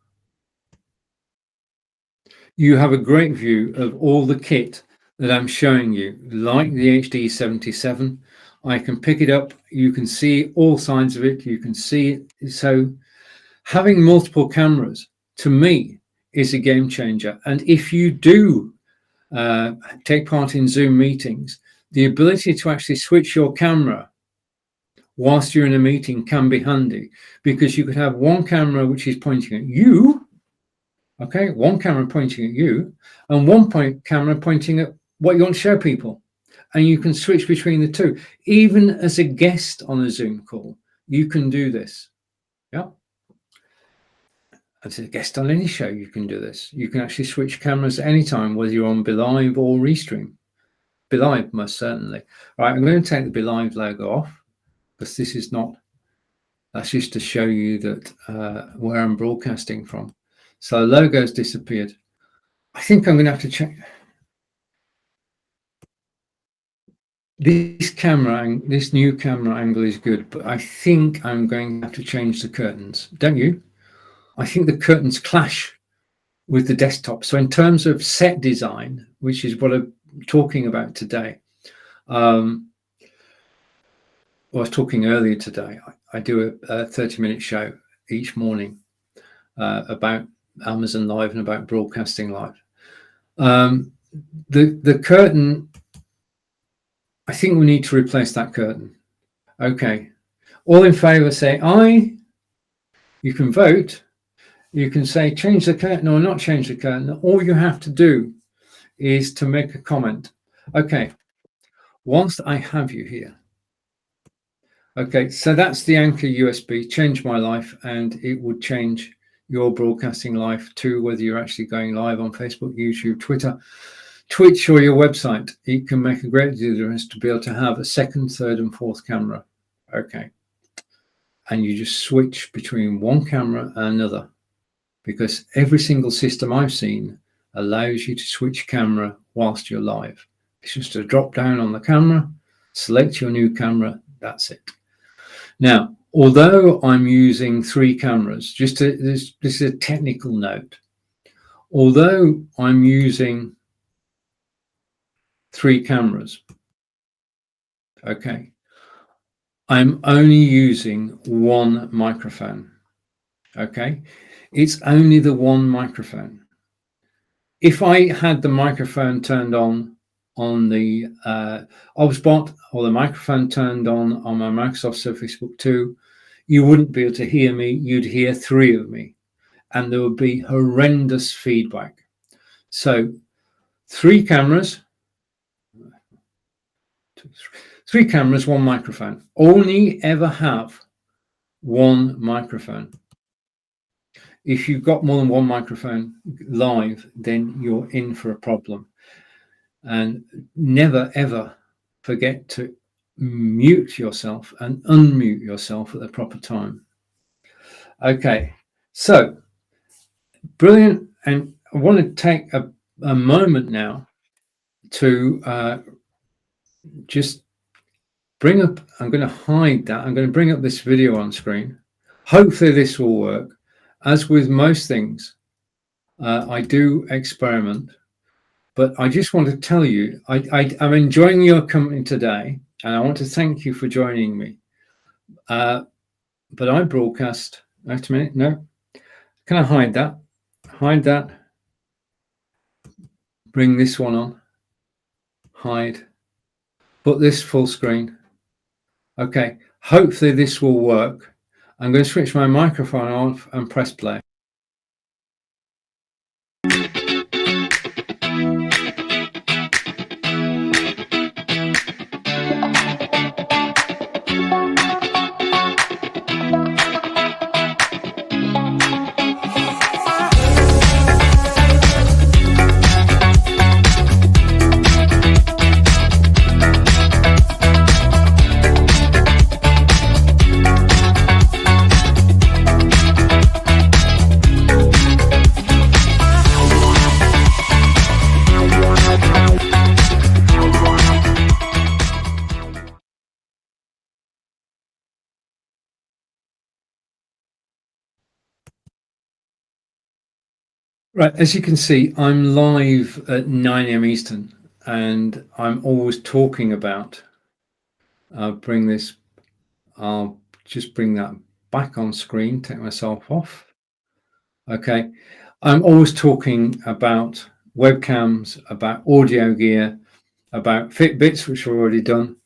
you have a great view of all the kit that I'm showing you, like the HD77. I can pick it up, you can see all sides of it, you can see it. So having multiple cameras, to me, is a game changer. And if you do take part in Zoom meetings, the ability to actually switch your camera whilst you're in a meeting can be handy, because you could have one camera which is pointing at you, okay, one camera pointing at you, and camera pointing at what you want to show people. And you can switch between the two. Even as a guest on a Zoom call, you can do this. Yeah. As a guest on any show, you can do this. You can actually switch cameras at any time, whether you're on BeLive or Restream. BeLive, most certainly. All right, I'm going to take the BeLive logo off, because this is not, that's just to show you that where I'm broadcasting from. So the logo's disappeared. I think I'm going to have to check. This new camera angle is good, but I think I'm going to have to change the curtains. Don't you? I think the curtains clash with the desktop. So in terms of set design, which is what I'm talking about today, I was talking earlier today. I do a 30-minute show each morning about Amazon Live and about broadcasting live. The curtain, I think we need to replace that curtain. Okay. All in favor say aye. You can vote. You can say change the curtain or not change the curtain. All you have to do is to make a comment. Okay. Whilst I have you here. Okay. So that's the Anchor USB. Changed my life, and it would change your broadcasting life too, whether you're actually going live on Facebook, YouTube, Twitter, Twitch, or your website. It can make a great difference to be able to have a second, third, and fourth camera. Okay. And you just switch between one camera and another, because every single system I've seen allows you to switch camera whilst you're live. It's just a drop down on the camera, select your new camera, that's it. Now, although I'm using 3 cameras, this is a technical note. Although I'm using 3 cameras, okay, I'm only using one microphone, okay? It's only the one microphone. If I had the microphone turned on the OBSBot, or the microphone turned on my Microsoft Surface Book 2, you wouldn't be able to hear me. You'd hear 3 of me, and there would be horrendous feedback. So 3 cameras, 3 cameras, 1 microphone. Only ever have 1 microphone. If you've got more than 1 microphone live, then you're in for a problem. And never, ever forget to mute yourself and unmute yourself at the proper time. Okay, so brilliant. And I want to take a moment now to just bring up, I'm going to hide that. I'm going to bring up this video on screen. Hopefully this will work. As with most things, I do experiment, but I just want to tell you, I'm enjoying your company today, and I want to thank you for joining me. But I broadcast, wait a minute, no. Can I hide that? Hide that. Bring this one on. Hide. Put this full screen. Okay, hopefully this will work. I'm going to switch my microphone off and press play. Right, as you can see, I'm live at 9 AM Eastern, and I'm always talking about, I'll just bring that back on screen, take myself off. Okay, I'm always talking about webcams, about audio gear, about Fitbits, which I've already done,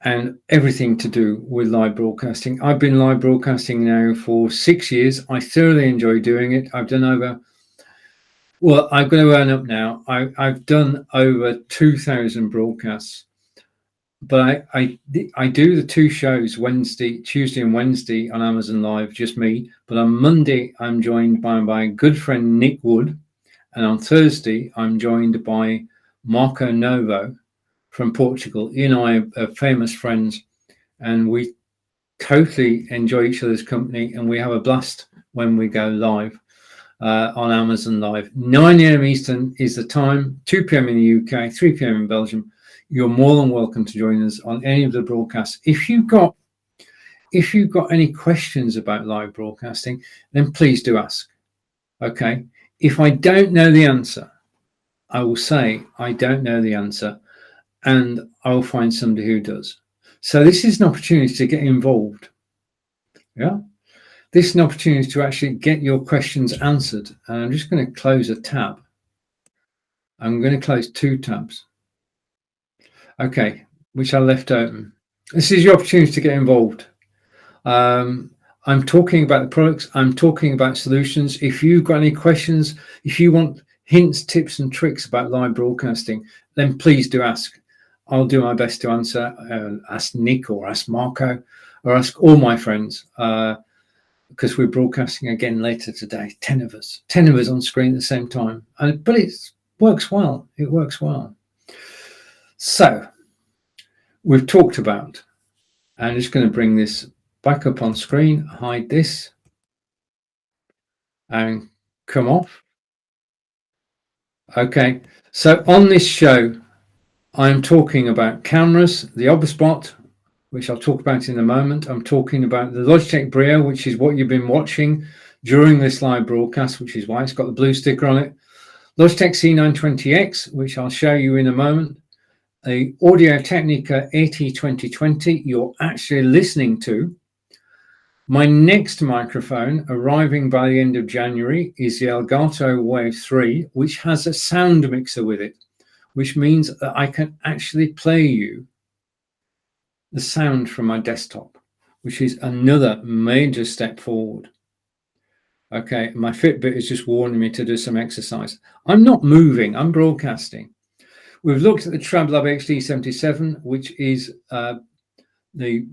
and everything to do with live broadcasting. I've been live broadcasting now for 6 years. I thoroughly enjoy doing it. I've done over, well, I've got to earn up now. I've done over 2,000 broadcasts, but I do the two shows, Tuesday and Wednesday on Amazon Live, just me. But on Monday, I'm joined by my good friend Nick Wood. And on Thursday, I'm joined by Marco Novo from Portugal. He and I are famous friends, and we totally enjoy each other's company, and we have a blast when we go live on Amazon Live. 9 a.m. Eastern is the time, 2 p.m. in the UK, 3 p.m. in Belgium. You're more than welcome to join us on any of the broadcasts. If you've got any questions about live broadcasting, then please do ask. Okay. If I don't know the answer, I will say I don't know the answer, and I'll find somebody who does. So this is an opportunity to get involved. Yeah. This is an opportunity to actually get your questions answered. And I'm just going to close a tab. I'm going to close 2 tabs. Okay, which I left open. This is your opportunity to get involved. I'm talking about the products. I'm talking about solutions. If you've got any questions, if you want hints, tips, and tricks about live broadcasting, then please do ask. I'll do my best to answer. Ask Nick or ask Marco or ask all my friends, because we're broadcasting again later today. 10 of us on screen at the same time. But it works well. It works well. So we've talked about, I'm just going to bring this back up on screen, hide this, and come off. Okay, so on this show, I'm talking about cameras, the Oberspot, which I'll talk about in a moment. I'm talking about the Logitech Brio, which is what you've been watching during this live broadcast, which is why it's got the blue sticker on it. Logitech C920X, which I'll show you in a moment. The Audio Technica 80-2020 you're actually listening to. My next microphone, arriving by the end of January, is the Elgato Wave 3, which has a sound mixer with it, which means that I can actually play you the sound from my desktop, which is another major step forward. Okay, my Fitbit is just warning me to do some exercise. I'm not moving, I'm broadcasting. We've looked at the TrabLab HD77, which is the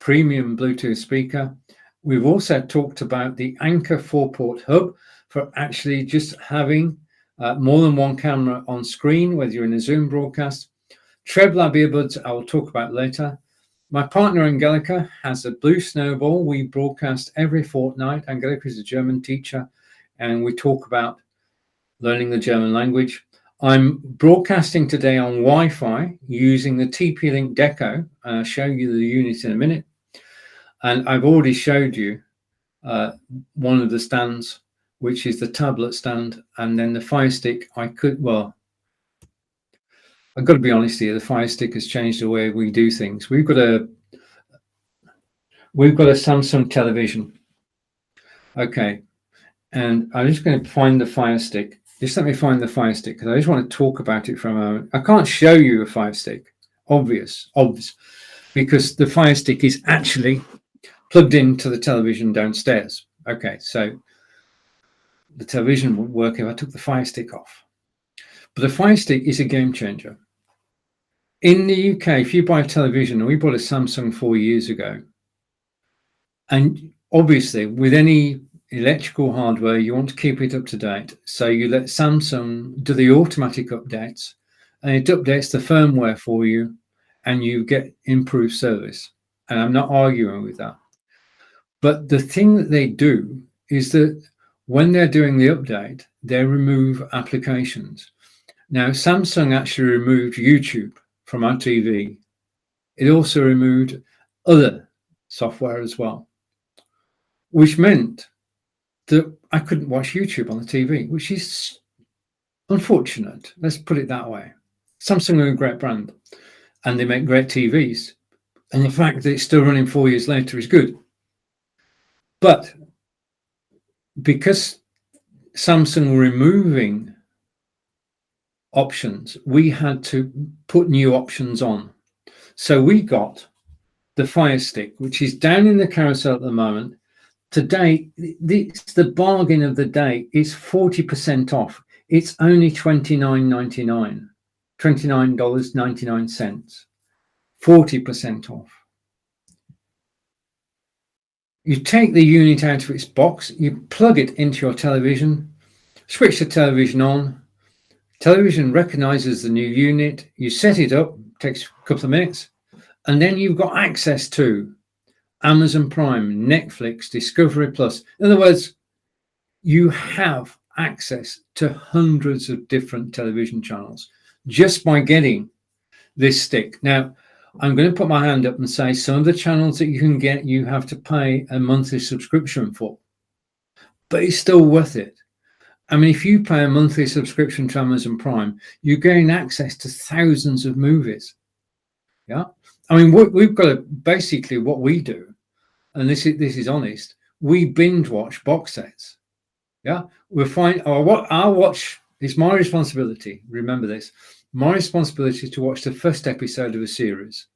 premium Bluetooth speaker. We've also talked about the Anchor 4-port hub for actually just having more than one camera on screen, whether you're in a Zoom broadcast. TrabLab earbuds I will talk about later. My partner Angelica has a Blue Snowball. We broadcast every fortnight. Angelica is a German teacher, and we talk about learning the German language. I'm broadcasting today on Wi-Fi using the TP-Link Deco. I'll show you the unit in a minute. And I've already showed you one of the stands, which is the tablet stand, and then the Fire Stick. I've got to be honest here, the Fire Stick has changed the way we do things. We've got a Samsung television. Okay, and I'm just going to find the Fire Stick. Just let me find the Fire Stick, because I just want to talk about it for a moment. I can't show you a Fire Stick, obvious, because the Fire Stick is actually plugged into the television downstairs. Okay, so the television wouldn't work if I took the Fire Stick off. But the Fire Stick is a game changer. In the UK, if you buy a television, and we bought a Samsung 4 years ago, and obviously with any electrical hardware, you want to keep it up to date. So you let Samsung do the automatic updates, and it updates the firmware for you, and you get improved service. And I'm not arguing with that. But the thing that they do is that when they're doing the update, they remove applications. Now, Samsung actually removed YouTube from our TV. It also removed other software as well, which meant that I couldn't watch YouTube on the TV, which is unfortunate. Let's put it that way. Samsung are a great brand, and they make great TVs. And the fact that it's still running 4 years later is good. But because Samsung were removing options, we had to put new options on. So we got the Fire Stick, which is down in the carousel at the moment. Today, it's the bargain of the day. It's 40% off. It's only $29.99, $29.99, 40% off. You take the unit out of its box, you plug it into your television, switch the television on. Television recognizes the new unit. You set it up, takes a couple of minutes, and then you've got access to Amazon Prime, Netflix, Discovery Plus. In other words, you have access to hundreds of different television channels just by getting this stick. Now, I'm going to put my hand up and say some of the channels that you can get, you have to pay a monthly subscription for, but it's still worth it. I mean, if you pay a monthly subscription to Amazon Prime, you gain access to thousands of movies. Yeah. I mean, we've got basically what we do, and this is honest, we binge watch box sets. Yeah. We'll find our watch is my responsibility. Remember this. My responsibility is to watch the first episode of a series.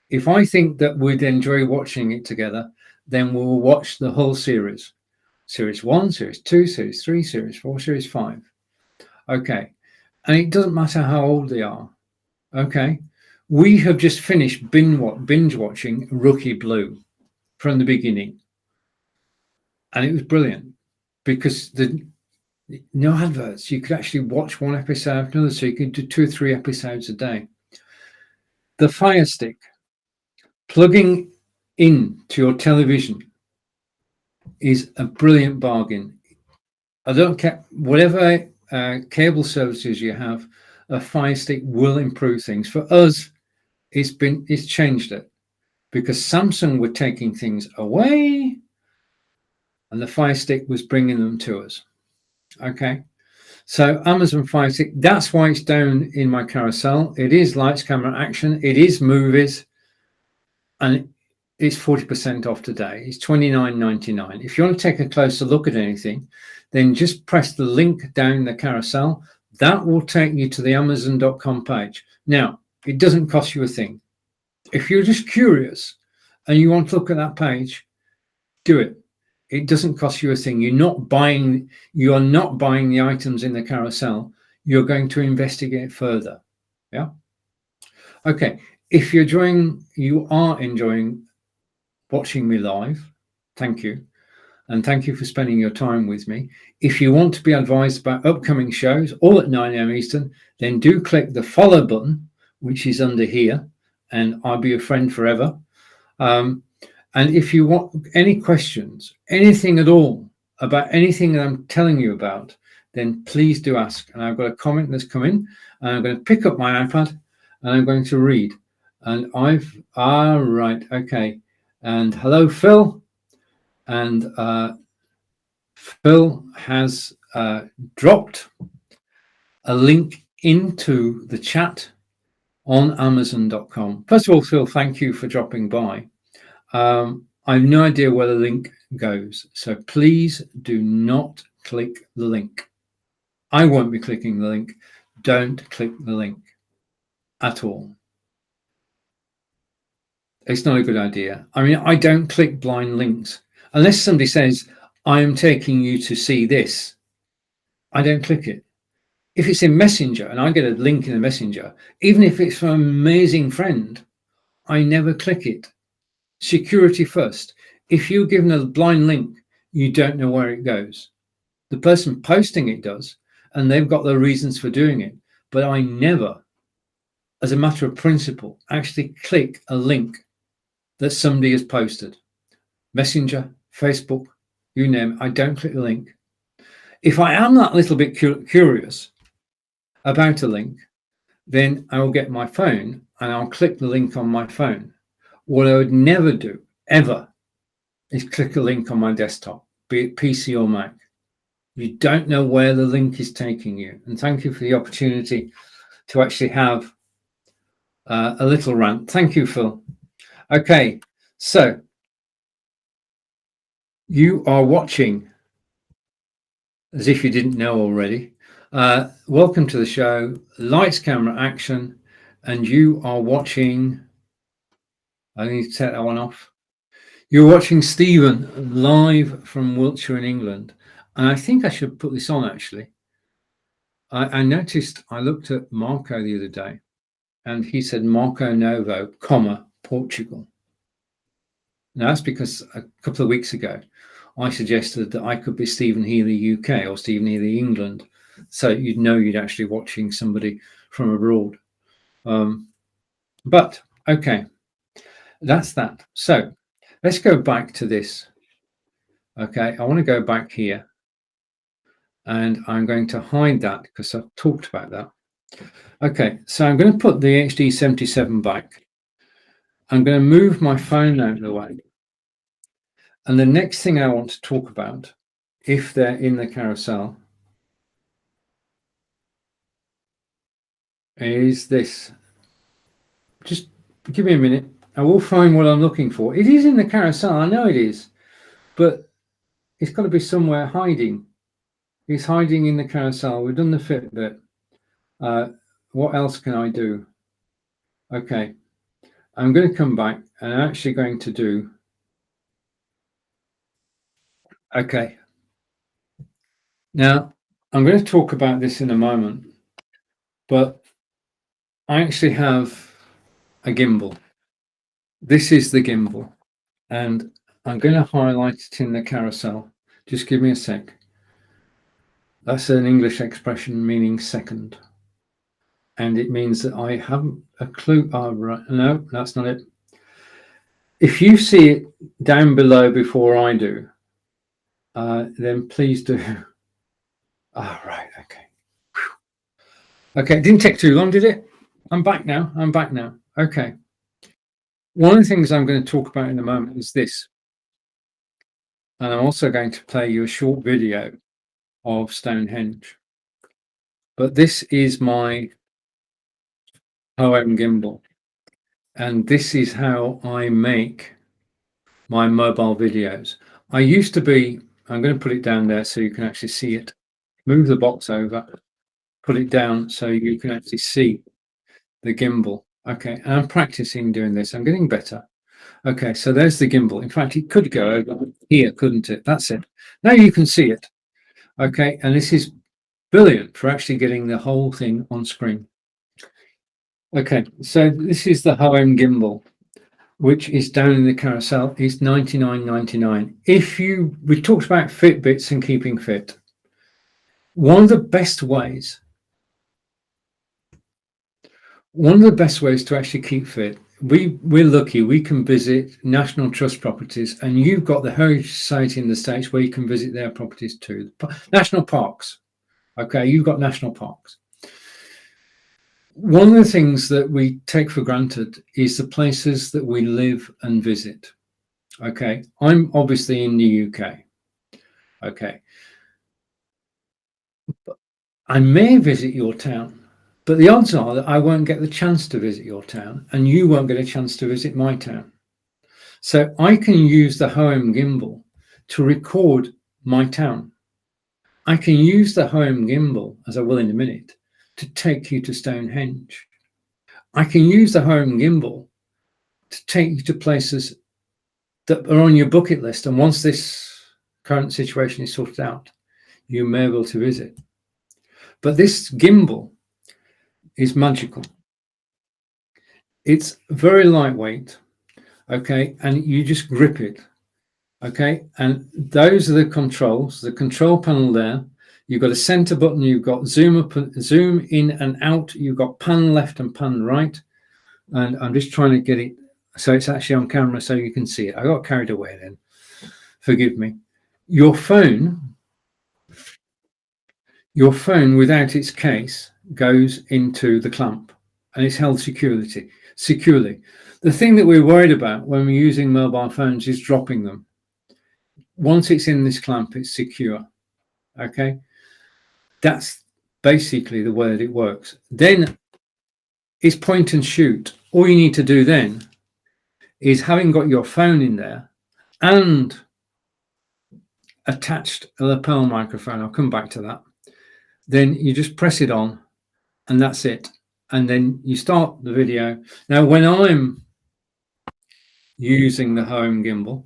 If I think that we'd enjoy watching it together, then we'll watch the whole series. Series 1, Series 2, Series 3, Series 4, Series 5. Okay. And it doesn't matter how old they are. Okay. We have just finished binge watching Rookie Blue from the beginning. And it was brilliant because no adverts. You could actually watch one episode after another. So you could do 2 or 3 episodes a day. The Fire Stick, plugging into your television, is a brilliant bargain. I don't care whatever cable services you have, a Fire Stick will improve things. For us, it's changed it because Samsung were taking things away and the Fire Stick was bringing them to us. Okay. So Amazon Fire Stick, that's why it's down in my carousel. It is lights, camera, action. It is movies. And it's 40% off today. It's $29.99. If you want to take a closer look at anything, then just press the link down the carousel. That will take you to the Amazon.com page. Now, it doesn't cost you a thing. If you're just curious and you want to look at that page, do it. It doesn't cost you a thing. You are not buying the items in the carousel. You're going to investigate further. Yeah. Okay. If you are enjoying watching me live, thank you. And thank you for spending your time with me. If you want to be advised about upcoming shows, all at 9 a.m. Eastern, then do click the follow button, which is under here, and I'll be your friend forever. And if you want any questions, anything at all about anything that I'm telling you about, then please do ask. And I've got a comment that's come in, and I'm going to pick up my iPad and I'm going to read. And right, okay. And hello, Phil. And Phil has dropped a link into the chat on Amazon.com. First of all, Phil, thank you for dropping by. I have no idea where the link goes, so please do not click the link. I won't be clicking the link. Don't click the link at all. It's not a good idea. I mean, I don't click blind links. Unless somebody says, I am taking you to see this, I don't click it. If it's in Messenger and I get a link in the Messenger, even if it's from an amazing friend, I never click it. Security first. If you're given a blind link, you don't know where it goes. The person posting it does, and they've got their reasons for doing it. But I never, as a matter of principle, actually click a link that somebody has posted. Messenger, Facebook, you name it, I don't click the link. If I am that little bit curious about a link, then I will get my phone and I'll click the link on my phone. What I would never do, ever, is click a link on my desktop, be it PC or Mac. You don't know where the link is taking you. And thank you for the opportunity to actually have a little rant. Thank you, Phil. Okay, so you are watching, as if you didn't know already, welcome to the show, lights, camera, action, and you are watching I need to set that one off. You're watching Stephen live from Wiltshire in England. And I think I should put this on, actually. I noticed, I looked at Marco the other day, and he said Marco Novo, comma, Portugal. Now, that's because a couple of weeks ago, I suggested that I could be Stephen Healey UK or Stephen Healey England. So you'd know you'd actually watching somebody from abroad. But, okay, that's that. So let's go back to this. Okay, I want to go back here. And I'm going to hide that because I've talked about that. Okay, so I'm going to put the HD77 back. I'm going to move my phone out of the way. And the next thing I want to talk about, if they're in the carousel, is this. Just give me a minute. I will find what I'm looking for. It is in the carousel, I know it is, but it's got to be somewhere hiding. It's hiding in the carousel. We've done the Fitbit. What else can I do? Okay, I'm going to come back and I'm actually going to do. Okay. Now, I'm going to talk about this in a moment, but I actually have a gimbal. This is the gimbal, and I'm going to highlight it in the carousel. Just give me a sec. That's an English expression meaning second. And it means that I haven't a clue. Oh, right. No, that's not it. If you see it down below before I do, then please do. Ah, right. Okay. Okay. It didn't take too long, did it? I'm back now. Okay. One of the things I'm going to talk about in a moment is this. And I'm also going to play you a short video of Stonehenge. But this is my OM gimbal. And this is how I make my mobile videos. I used to be, I'm going to put it down there so you can actually see it. Move the box over, put it down so you can actually see the gimbal. Okay, and I'm practicing doing this. I'm getting better. Okay, so there's the gimbal. In fact, it could go over here, couldn't it? That's it. Now you can see it. Okay, and this is brilliant for actually getting the whole thing on screen. Okay, so this is the Hoem gimbal, which is down in the carousel. It's $99.99. We talked about Fitbits and keeping fit. One of the best ways to actually keep fit, we're lucky we can visit National Trust properties, and you've got the Heritage Society in the States where you can visit their properties too. National parks. Okay, you've got national parks. One of the things that we take for granted is the places that we live and visit. Okay, I'm obviously in the UK. Okay, I may visit your town, but the odds are that I won't get the chance to visit your town, and you won't get a chance to visit my town. So I can use the Hoem gimbal to record my town. I can use the Hoem gimbal, as I will in a minute, to take you to Stonehenge. I can use the Hoem gimbal to take you to places that are on your bucket list, and once this current situation is sorted out, you may be able to visit. But this gimbal is magical. It's very lightweight, okay, and you just grip it, okay, and those are the controls, the control panel there. You've got a center button, you've got zoom up, zoom in and out, you've got pan left and pan right, and I'm just trying to get it so it's actually on camera so you can see it. I got carried away then, forgive me. Your phone without its case goes into the clamp and it's held securely. The thing that we're worried about when we're using mobile phones is dropping them. Once it's in this clamp, it's secure. Okay, that's basically the way that it works. Then it's point and shoot. All you need to do then is, having got your phone in there and attached a lapel microphone, I'll come back to that, then you just press it on and that's it. And then you start the video. Now, when I'm using the home gimbal.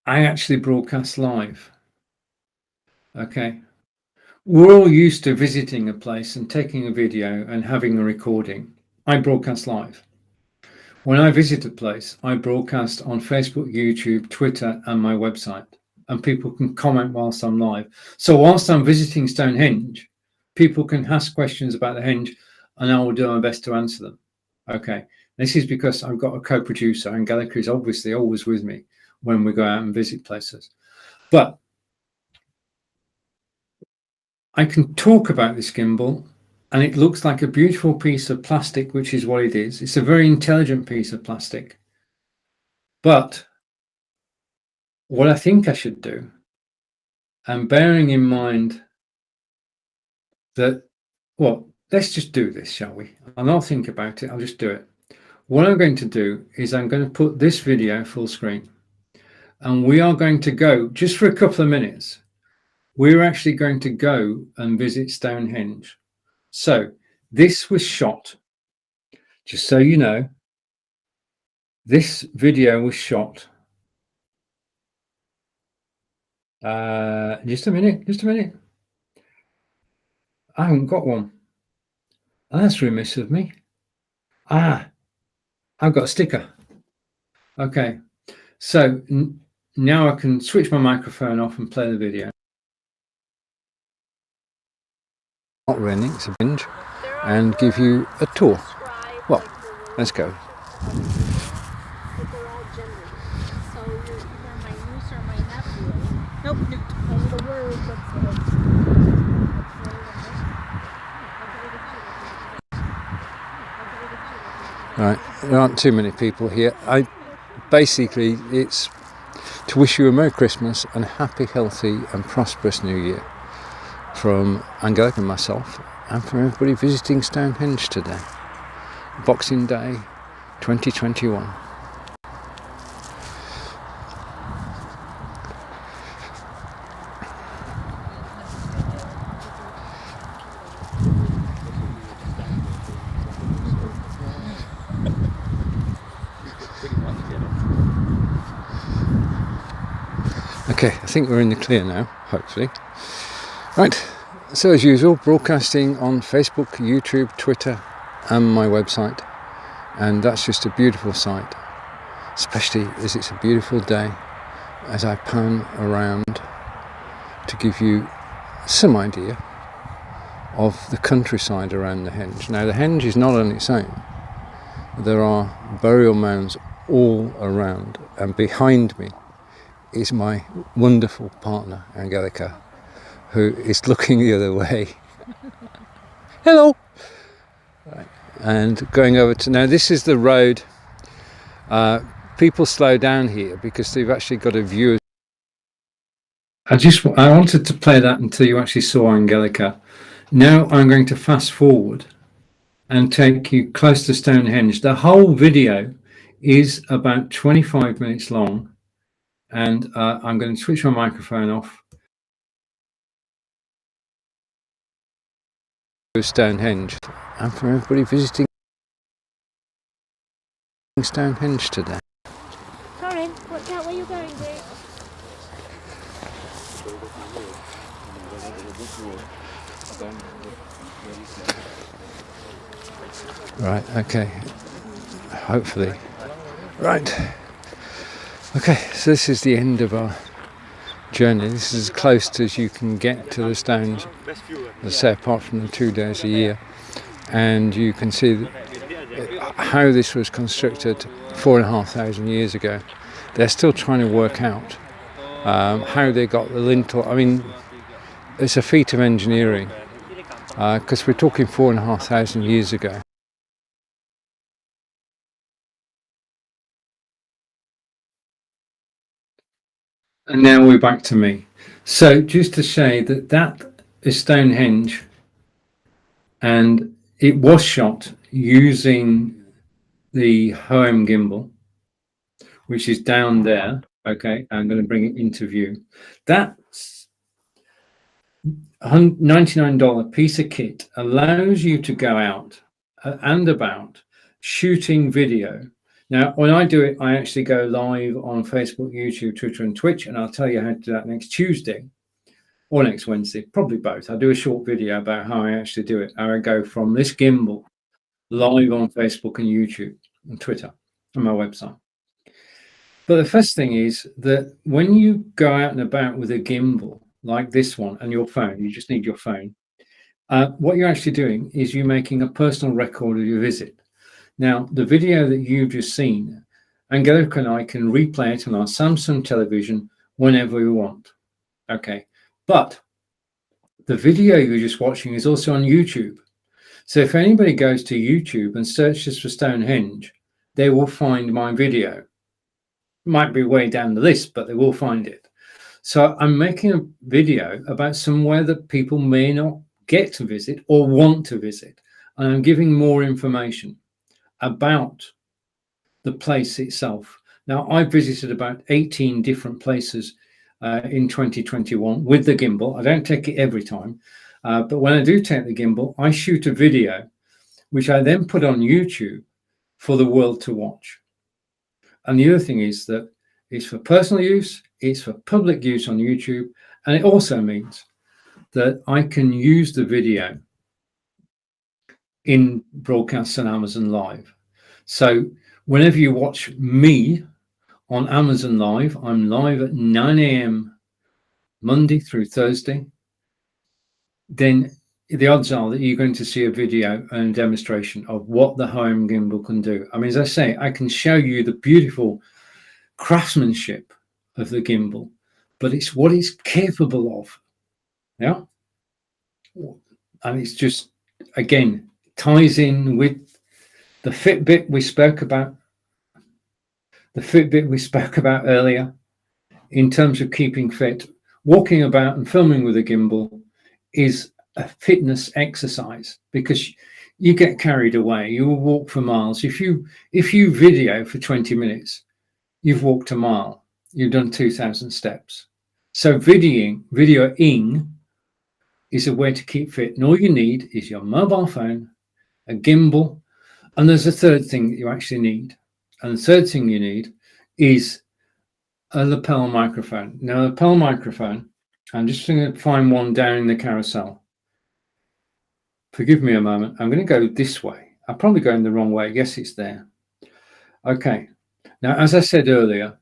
I actually broadcast live. Okay. We're all used to visiting a place and taking a video and having a recording. I broadcast live. When I visit a place, I broadcast on Facebook, YouTube, Twitter, and my website, and people can comment whilst I'm live. So whilst I'm visiting Stonehenge, people can ask questions about the henge, and I will do my best to answer them. Okay, this is because I've got a co-producer, and Angelica is obviously always with me when we go out and visit places. But I can talk about this gimbal, and it looks like a beautiful piece of plastic, which is what it is. It's a very intelligent piece of plastic. But what I think I should do, and bearing in mind that, well, let's just do this, shall we? I'll not think about it, I'll just do it. What I'm going to do is I'm going to put this video full screen, and we are going to go, just for a couple of minutes, we're actually going to go and visit Stonehenge. So this was shot, just so you know, this video was shot. Just a minute. I haven't got one. That's remiss of me. I've got a sticker. Okay, so now I can switch my microphone off and play the video. Not raining, it's a binge, and give you a tour. Well, let's go. Right, there aren't too many people here. Basically, it's to wish you a Merry Christmas and a happy, healthy and prosperous New Year from Angelica and myself, and from everybody visiting Stonehenge today. Boxing Day 2021. Okay, I think we're in the clear now, hopefully. Right, so as usual, broadcasting on Facebook, YouTube, Twitter, and my website. And that's just a beautiful sight, especially as it's a beautiful day, as I pan around to give you some idea of the countryside around the henge. Now, the henge is not on its own. There are burial mounds all around, and behind me is my wonderful partner, Angelica, who is looking the other way. Hello! Right. And going over to, now this is the road. People slow down here because they've actually got a view. I wanted to play that until you actually saw Angelica. Now I'm going to fast forward and take you close to Stonehenge. The whole video is about 25 minutes long, and I'm going to switch my microphone off. Stonehenge, and for everybody visiting Stonehenge today. Sorry, watch out where you're going, Dick. Right, okay. Hopefully. Right. Okay, so this is the end of our journey. This is as close as you can get to the stones, as I say, apart from the 2 days a year. And you can see how this was constructed 4,500 years ago. They're still trying to work out how they got the lintel. I mean, it's a feat of engineering, because we're talking 4,500 years ago. And now we're back to me. So just to say that is Stonehenge, and it was shot using the home gimbal, which is down there. Okay, I'm going to bring it into view. That's $99 piece of kit allows you to go out and about shooting video. Now, when I do it, I actually go live on Facebook, YouTube, Twitter, and Twitch, and I'll tell you how to do that next Tuesday or next Wednesday, probably both. I'll do a short video about how I actually do it, how I go from this gimbal live on Facebook and YouTube and Twitter and my website. But the first thing is that when you go out and about with a gimbal like this one and your phone, you just need your phone. What you're actually doing is you're making a personal record of your visit. Now, the video that you've just seen, Angelica and I can replay it on our Samsung television whenever we want. Okay, but the video you're just watching is also on YouTube. So if anybody goes to YouTube and searches for Stonehenge, they will find my video. Might be way down the list, but they will find it. So I'm making a video about somewhere that people may not get to visit or want to visit. And I'm giving more information about the place itself. Now, I've visited about 18 different places in 2021 with the gimbal. I don't take it every time, but when I do take the gimbal, I shoot a video, which I then put on YouTube for the world to watch. And the other thing is that it's for personal use, it's for public use on YouTube, and it also means that I can use the video in broadcasts on Amazon Live. So whenever you watch me on Amazon Live, I'm live at 9 a.m. Monday through Thursday, then the odds are that you're going to see a video and a demonstration of what the home gimbal can do. I mean, as I say, I can show you the beautiful craftsmanship of the gimbal, but it's what it's capable of. Yeah. And it's just, again, ties in with the Fitbit we spoke about, earlier in terms of keeping fit. Walking about and filming with a gimbal is a fitness exercise because you get carried away. You will walk for miles. If you video for 20 minutes, you've walked a mile. You've done 2,000 steps. So videoing is a way to keep fit. And all you need is your mobile phone, a gimbal, and there's a third thing that you actually need. And the third thing you need is a lapel microphone. Now, a lapel microphone, I'm just going to find one down in the carousel. Forgive me a moment. I'm going to go this way. I'm probably going the wrong way. Yes, it's there. Okay. Now, as I said earlier,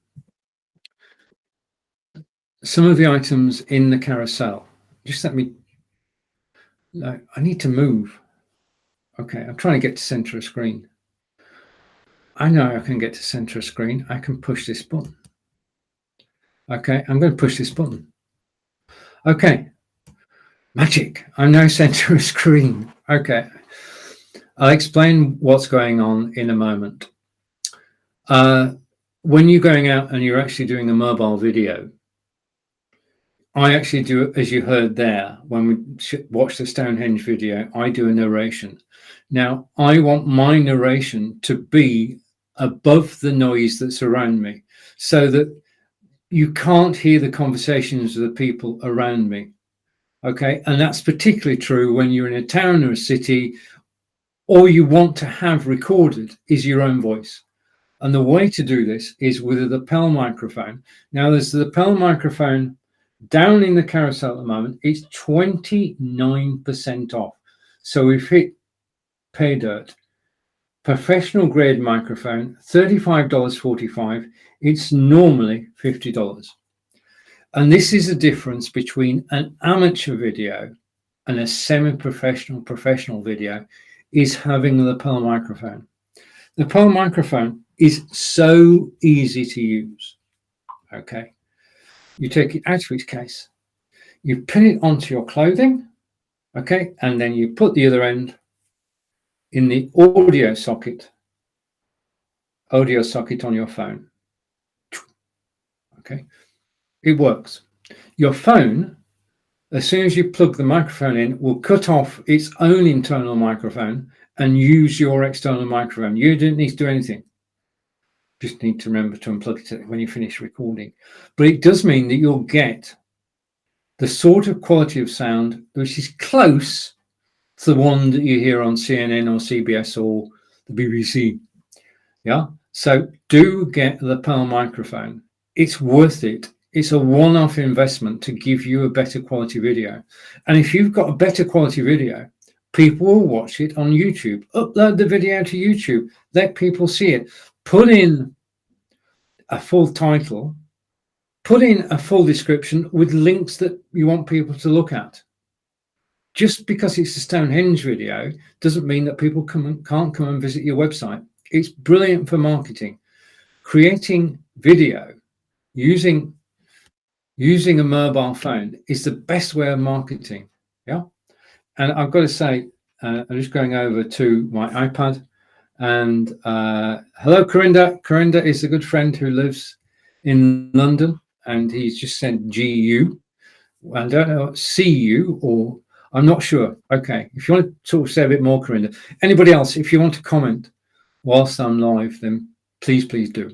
some of the items in the carousel, just let me, no, I need to move. Okay, I'm trying to get to center of screen. I know I can get to center of screen. I can push this button. Okay, I'm going to push this button. Okay, magic. I'm now center of screen. Okay, I'll explain what's going on in a moment. When you're going out and you're actually doing a mobile video, I actually do, as you heard there, when we watch the Stonehenge video, I do a narration. Now, I want my narration to be above the noise that's around me so that you can't hear the conversations of the people around me. Okay, and that's particularly true when you're in a town or a city. All you want to have recorded is your own voice. And the way to do this is with a lapel microphone. Now, there's the lapel microphone down in the carousel at the moment. It's 29% off. So we've hit pay dirt. Professional grade microphone, $35.45. It's normally $50. And this is the difference between an amateur video and a professional video, is having a lapel microphone. The lapel microphone is so easy to use. Okay. You take it out of its case, you pin it onto your clothing, okay, and then you put the other end in the audio socket on your phone. Okay, it works. Your phone, as soon as you plug the microphone in, will cut off its own internal microphone and use your external microphone. You don't need to do anything. Just need to remember to unplug it when you finish recording. But it does mean that you'll get the sort of quality of sound which is close to the one that you hear on CNN or CBS or the BBC. Yeah. So do get the lapel microphone. It's worth it. It's a one-off investment to give you a better quality video. And if you've got a better quality video, people will watch it on YouTube. Upload the video to YouTube. Let people see it. Put in a full title. Put in a full description with links that you want people to look at. Just because it's a Stonehenge video doesn't mean that people can't come and visit your website. It's brilliant for marketing. Creating video using a mobile phone is the best way of marketing. Yeah. And I've got to say, I'm just going over to my iPad and hello, Corinda. Corinda is a good friend who lives in London and he's just sent GU. I don't know, CU or I'm not sure. Okay. If you want to sort of say a bit more, Corinda. Anybody else, if you want to comment whilst I'm live, then please do.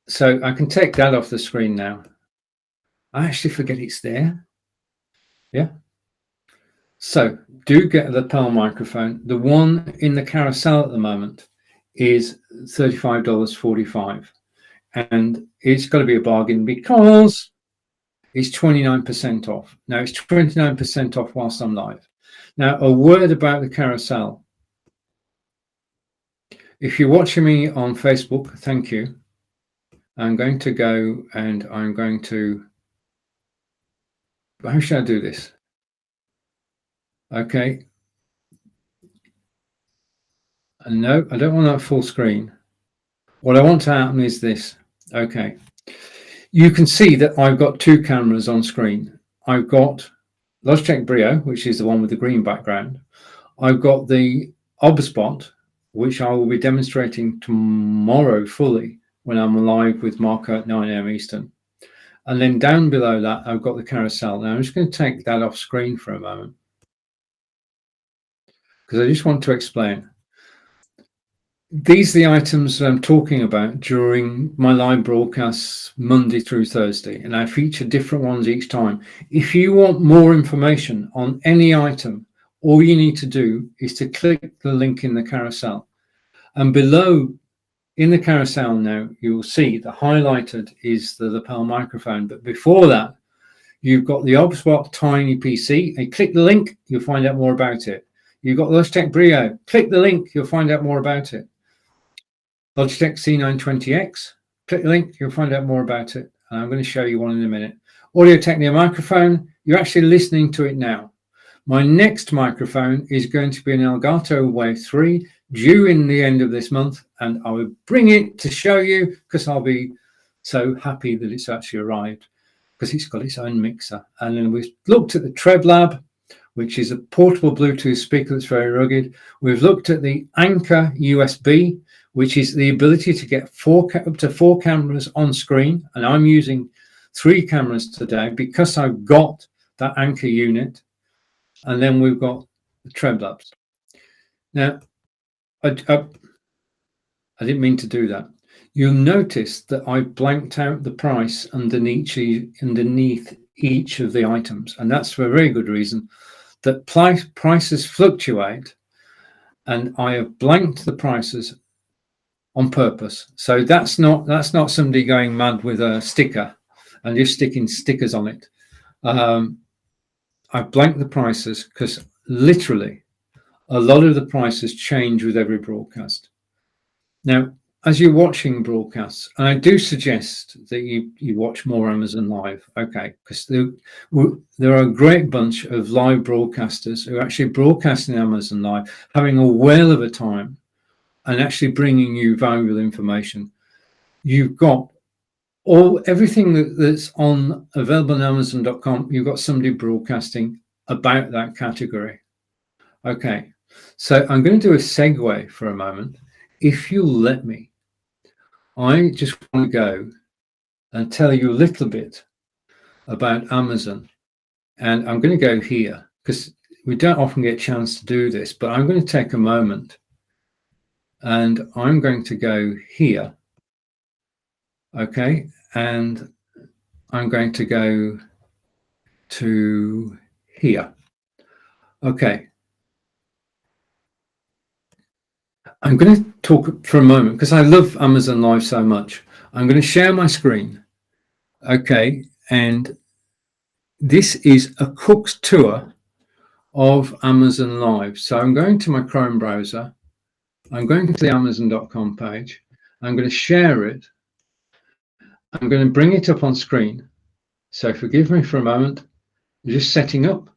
So I can take that off the screen now. I actually forget it's there. Yeah. So do get a lapel microphone. The one in the carousel at the moment is $35.45. And it's got to be a bargain because it's 29% off. Now it's 29% off whilst I'm live. Now, a word about the carousel. If you're watching me on Facebook, thank you. I'm going to go and I'm going to, how should I do this? Okay. No, I don't want that full screen. What I want to happen is this. Okay. You can see that I've got two cameras on screen. I've got Logitech Brio, which is the one with the green background. I've got the OBSBot, which I will be demonstrating tomorrow fully when I'm live with Marco at 9 AM Eastern. And then down below that, I've got the carousel. Now I'm just going to take that off screen for a moment because I just want to explain. These are the items I'm talking about during my live broadcasts Monday through Thursday, and I feature different ones each time. If you want more information on any item, all you need to do is to click the link in the carousel. And below in the carousel now, you will see the highlighted is the lapel microphone. But before that, you've got the OBSBot Tiny PC. And click the link, you'll find out more about it. You've got Logitech Brio. Click the link, you'll find out more about it. Logitech C920X. Click the link, you'll find out more about it. And I'm going to show you one in a minute. Audio Technica microphone, you're actually listening to it now. My next microphone is going to be an Elgato Wave 3, due in the end of this month, and I will bring it to show you because I'll be so happy that it's actually arrived because it's got its own mixer. And then we've looked at the TrebLab, which is a portable Bluetooth speaker that's very rugged. We've looked at the Anchor USB, which is the ability to get up to four cameras on screen. And I'm using 3 cameras today because I've got that Anchor unit. And then we've got the TrebLabs. Now, I didn't mean to do that. You'll notice that I blanked out the price underneath each of the items. And that's for a very good reason. That prices fluctuate, and I have blanked the prices on purpose. So that's not somebody going mad with a sticker and just sticking stickers on it. I blanked the prices because literally a lot of the prices change with every broadcast. Now, as you're watching broadcasts, and I do suggest that you watch more Amazon Live, okay, because there are a great bunch of live broadcasters who are actually broadcasting Amazon Live, having a whale of a time and actually bringing you valuable information. You've got everything that's on available on Amazon.com, you've got somebody broadcasting about that category. Okay, so I'm going to do a segue for a moment. If you'll let me, I just want to go and tell you a little bit about Amazon. And I'm going to go here because we don't often get a chance to do this, but I'm going to take a moment and I'm going to go here. Okay. And I'm going to go to here. Okay. I'm going to talk for a moment because I love Amazon Live so much. I'm going to share my screen. Okay. And this is a cook's tour of Amazon Live. So I'm going to my Chrome browser. I'm going to the Amazon.com page. I'm going to share it. I'm going to bring it up on screen. So forgive me for a moment. I'm just setting up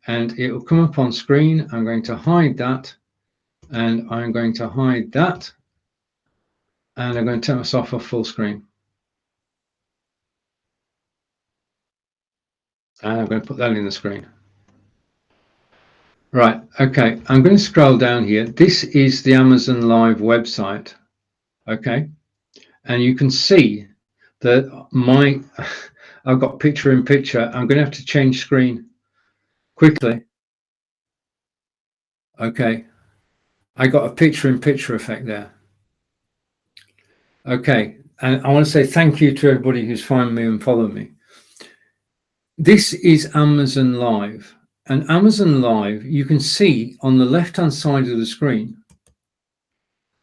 and it will come up on screen. I'm going to hide that and I'm going to hide that. And I'm going to turn myself off full screen. And I'm going to put that in the screen. Right, okay, I'm going to scroll down here. This is the Amazon Live website, okay? And you can see that I've got picture in picture. I'm going to have to change screen quickly. Okay, I got a picture in picture effect there. Okay, and I want to say thank you to everybody who's found me and followed me. This is Amazon Live. And Amazon Live, you can see on the left-hand side of the screen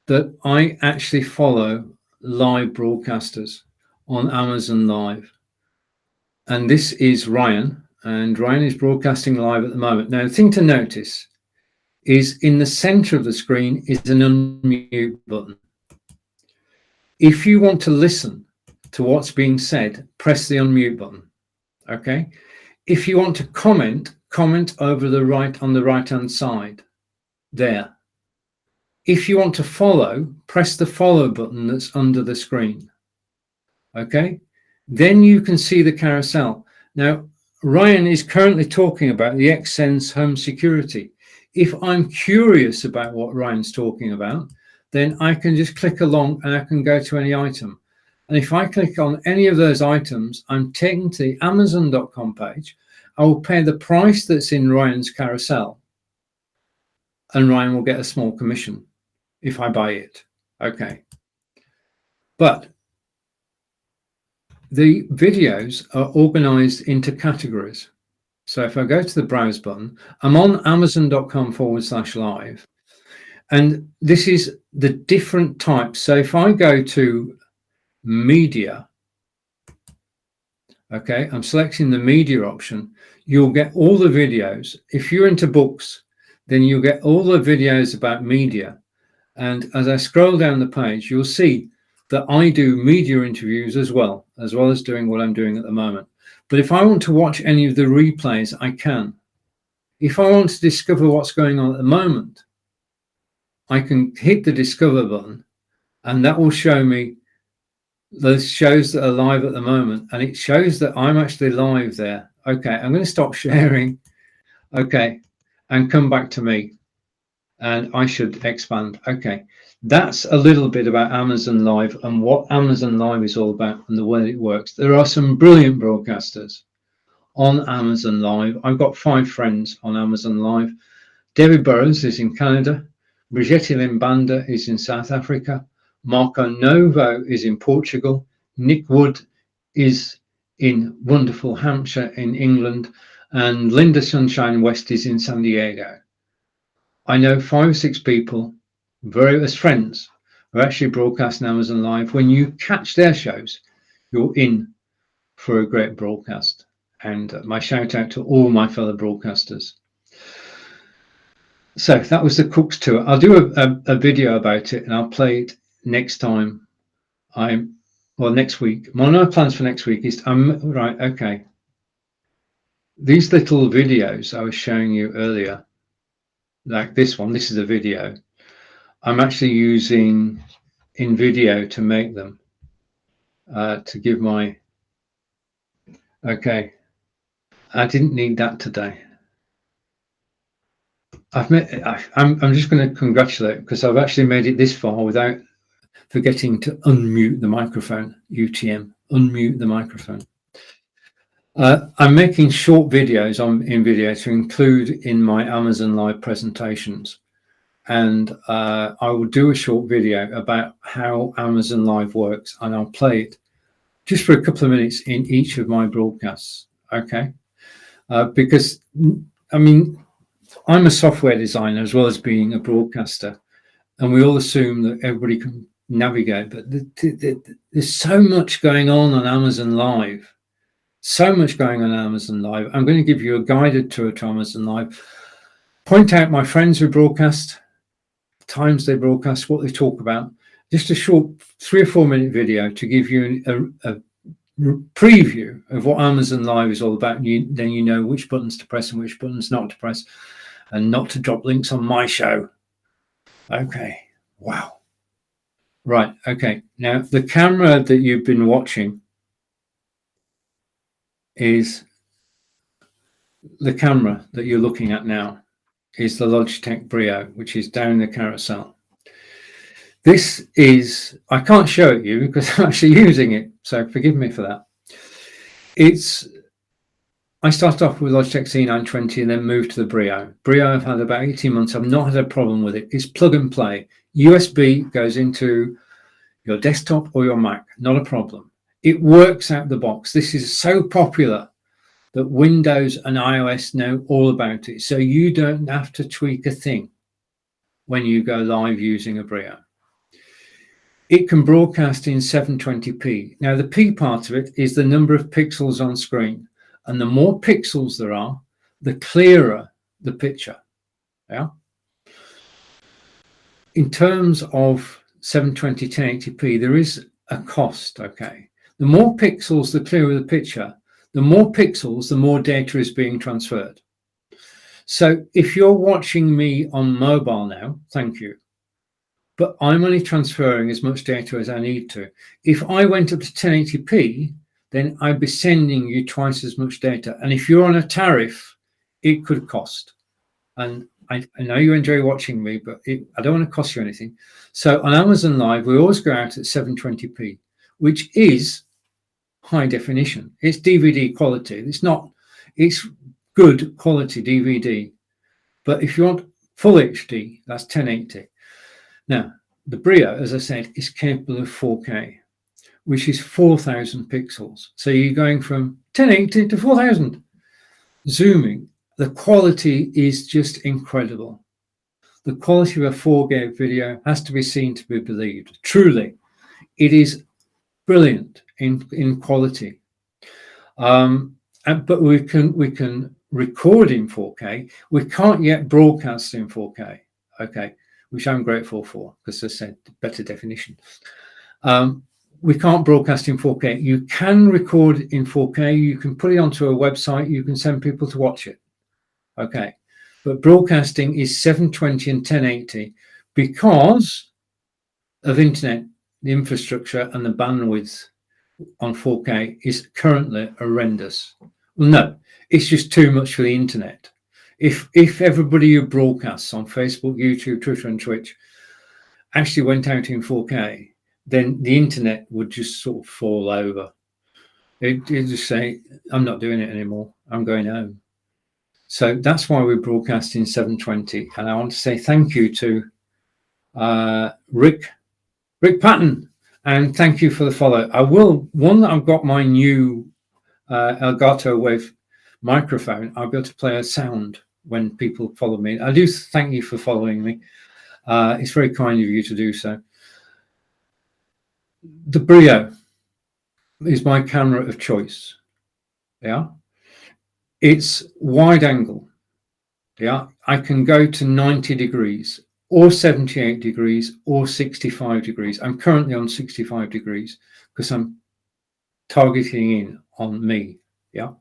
that I actually follow live broadcasters on Amazon Live. And this is Ryan, and Ryan is broadcasting live at the moment. Now, the thing to notice is in the center of the screen is an unmute button. If you want to listen to what's being said, press the unmute button, okay? If you want to comment over the right on the right-hand side there. If you want to follow, press the follow button that's under the screen. Okay, then you can see the carousel. Now, Ryan is currently talking about the Xsense home security. If I'm curious about what Ryan's talking about, then I can just click along and I can go to any item. And if I click on any of those items, I'm taken to the Amazon.com page. I will pay the price that's in Ryan's carousel, and Ryan will get a small commission if I buy it. Okay. But the videos are organized into categories. So if I go to the browse button, I'm on amazon.com/live. And this is the different types. So if I go to media, okay, I'm selecting the media option, you'll get all the videos. If you're into books, then you'll get all the videos about media. And as I scroll down the page, you'll see that I do media interviews as well as doing what I'm doing at the moment. But if I want to watch any of the replays, I can. If I want to discover what's going on at the moment, I can hit the discover button and that will show me those shows that are live at the moment. And it shows that I'm actually live there. Okay, I'm going to stop sharing. Okay, and come back to me. And I should expand. Okay, that's a little bit about Amazon Live and what Amazon Live is all about and the way it works. There are some brilliant broadcasters on Amazon Live. I've got 5 friends on Amazon Live. Debbie Burrows is in Canada. Brigitte Limbanda is in South Africa. Marco Novo is in Portugal. Nick Wood is in wonderful Hampshire in England. And Linda Sunshine West is in San Diego. I know 5 or 6 people, as friends, who actually broadcast on Amazon Live. When you catch their shows, you're in for a great broadcast. And my shout out to all my fellow broadcasters. So that was the cook's tour. I'll do a video about it and I'll play it next time. Next week. My plans for next week is right. Okay. These little videos I was showing you earlier, like this one, this is a video. I'm actually using InVideo to make them, to give my, okay. I didn't need that today. I'm just going to congratulate because I've actually made it this far without forgetting to unmute the microphone. UTM, unmute the microphone. I'm making short videos on InVideo to include in my Amazon Live presentations. And I will do a short video about how Amazon Live works, and I'll play it just for a couple of minutes in each of my broadcasts. Okay. Because, I mean, I'm a software designer as well as being a broadcaster. and we all assume that everybody can navigate, but there's so much going on Amazon Live. So much going on Amazon Live. I'm going to give you a guided tour to Amazon Live. Point out my friends who broadcast, times they broadcast, what they talk about. Just a short 3 or 4 minute video to give you a preview of what Amazon Live is all about. Then you know which buttons to press and which buttons not to press, and not to drop links on my show. Okay. Wow. Right. Okay. Now, the camera that you've been watching is the camera that you're looking at now is the Logitech Brio, which is down the carousel. This is, I can't show it you because I'm actually using it, so forgive me for that. I started off with Logitech C920 and then moved to the Brio. Brio I've had about 18 months. I've not had a problem with it. It's plug and play. USB goes into your desktop or your Mac, not a problem. It works out the box. This is so popular that Windows and iOS know all about it. So you don't have to tweak a thing when you go live using a Brio. It can broadcast in 720p. Now, the P part of it is the number of pixels on screen. And the more pixels there are, the clearer the picture. Yeah. In terms of 720, 1080p, there is a cost. Okay. The more pixels, the clearer the picture. The more pixels, the more data is being transferred. So if you're watching me on mobile now, thank you. But I'm only transferring as much data as I need to. If I went up to 1080p, then I'd be sending you twice as much data. And if you're on a tariff, it could cost. And I know you enjoy watching me, but I don't want to cost you anything. So on Amazon Live, we always go out at 720p, which is high definition. It's DVD quality. It's good quality DVD. But if you want full HD, that's 1080. Now, the Brio, as I said, is capable of 4K, which is 4,000 pixels. So you're going from 1080 to 4,000. Zooming, the quality is just incredible. The quality of a 4K video has to be seen to be believed. Truly, it is brilliant in quality. But we can record in 4K. We can't yet broadcast in 4K. Okay. Which I'm grateful for, because I said better definition. We can't broadcast in 4K. You can record in 4K. You can put it onto a website. You can send people to watch it. Okay. But broadcasting is 720 and 1080 because of internet, the infrastructure and the bandwidth on 4K is currently horrendous. Well, no, it's just too much for the internet. If everybody who broadcasts on Facebook, YouTube, Twitter, and Twitch actually went out in 4K, then the internet would just sort of fall over. It'd just say, I'm not doing it anymore. I'm going home. So that's why we broadcast in 720. And I want to say thank you to Rick Patton, and thank you for the follow. One that I've got my new Elgato Wave microphone, I'll be able to play a sound when people follow me. I do thank you for following me. It's very kind of you to do so. The Brio is my camera of choice. Yeah. It's wide angle. Yeah. I can go to 90 degrees or 78 degrees or 65 degrees. I'm currently on 65 degrees because I'm targeting in on me. Yeah.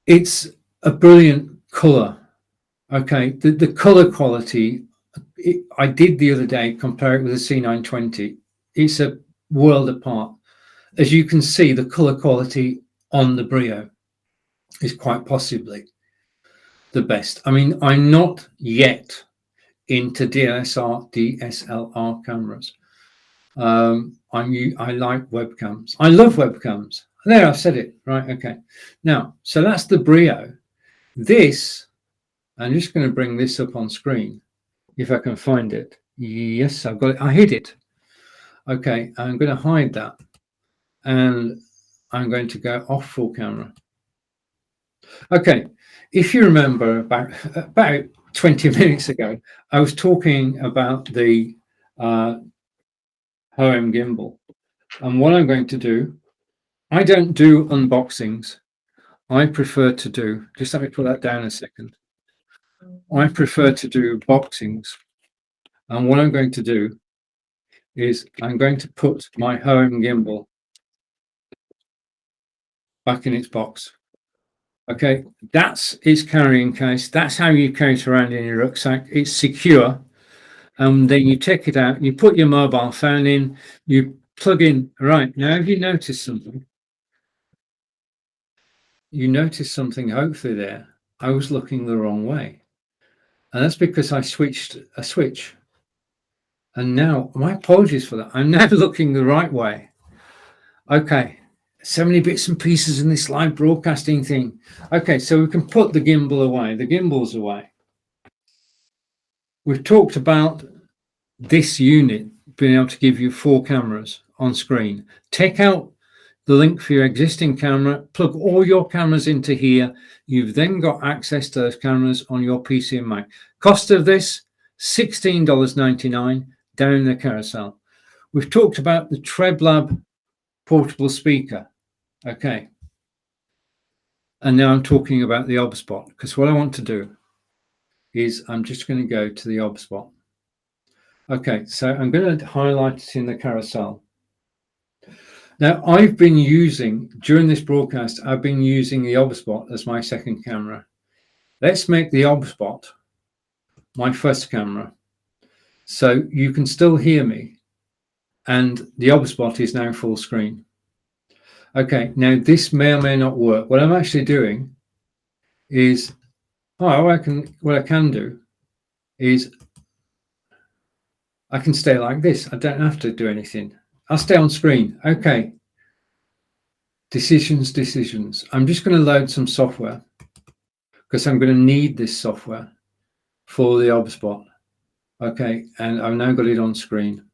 It's a brilliant color. Okay, the color quality, I did the other day compare it with a C920. It's a world apart. As you can see, the color quality on the Brio is quite possibly the best. I mean, I'm not yet into DSLR cameras. I like webcams. I love webcams. There, I've said it. Right, okay. Now, so that's the Brio. This, I'm just going to bring this up on screen, if I can find it. Yes, I've got it. I hid it. Okay, I'm going to hide that. And I'm going to go off full camera. Okay, if you remember about 20 minutes ago, I was talking about the Hohem gimbal. And what I'm going to do, I don't do unboxings. I prefer to do, just let me put that down a second. I prefer to do boxings. And what I'm going to do is I'm going to put my Hohem gimbal back in its box. Okay, that's its carrying case. That's how you carry it around in your rucksack. It's secure. And then you take it out, you put your mobile phone in, you plug in. Right, now have you noticed something? You noticed something hopefully there. I was looking the wrong way. And that's because I switched a switch. And now, my apologies for that. I'm now looking the right way. Okay, so many bits and pieces in this live broadcasting thing. Okay, so we can put the gimbal away. The gimbal's away. We've talked about this unit being able to give you 4 cameras on screen. Take out the link for your existing camera, plug all your cameras into here. You've then got access to those cameras on your PC and Mac. Cost of this, $16.99 down in the carousel. We've talked about the TrebLab portable speaker. Okay. And now I'm talking about the OBSBot, because what I want to do is I'm just going to go to the OBSBot. Okay, so I'm going to highlight it in the carousel. Now, I've been using, during this broadcast, I've been using the OBSBot as my second camera. Let's make the OBSBot my first camera. So you can still hear me, and the OBSBot is now full screen. Okay, now this may or may not work. What I'm actually doing is, what I can do is I can stay like this. I don't have to do anything. I'll stay on screen. Okay. Decisions. I'm just going to load some software because I'm going to need this software for the OBSBot. Okay, and I've now got it on screen.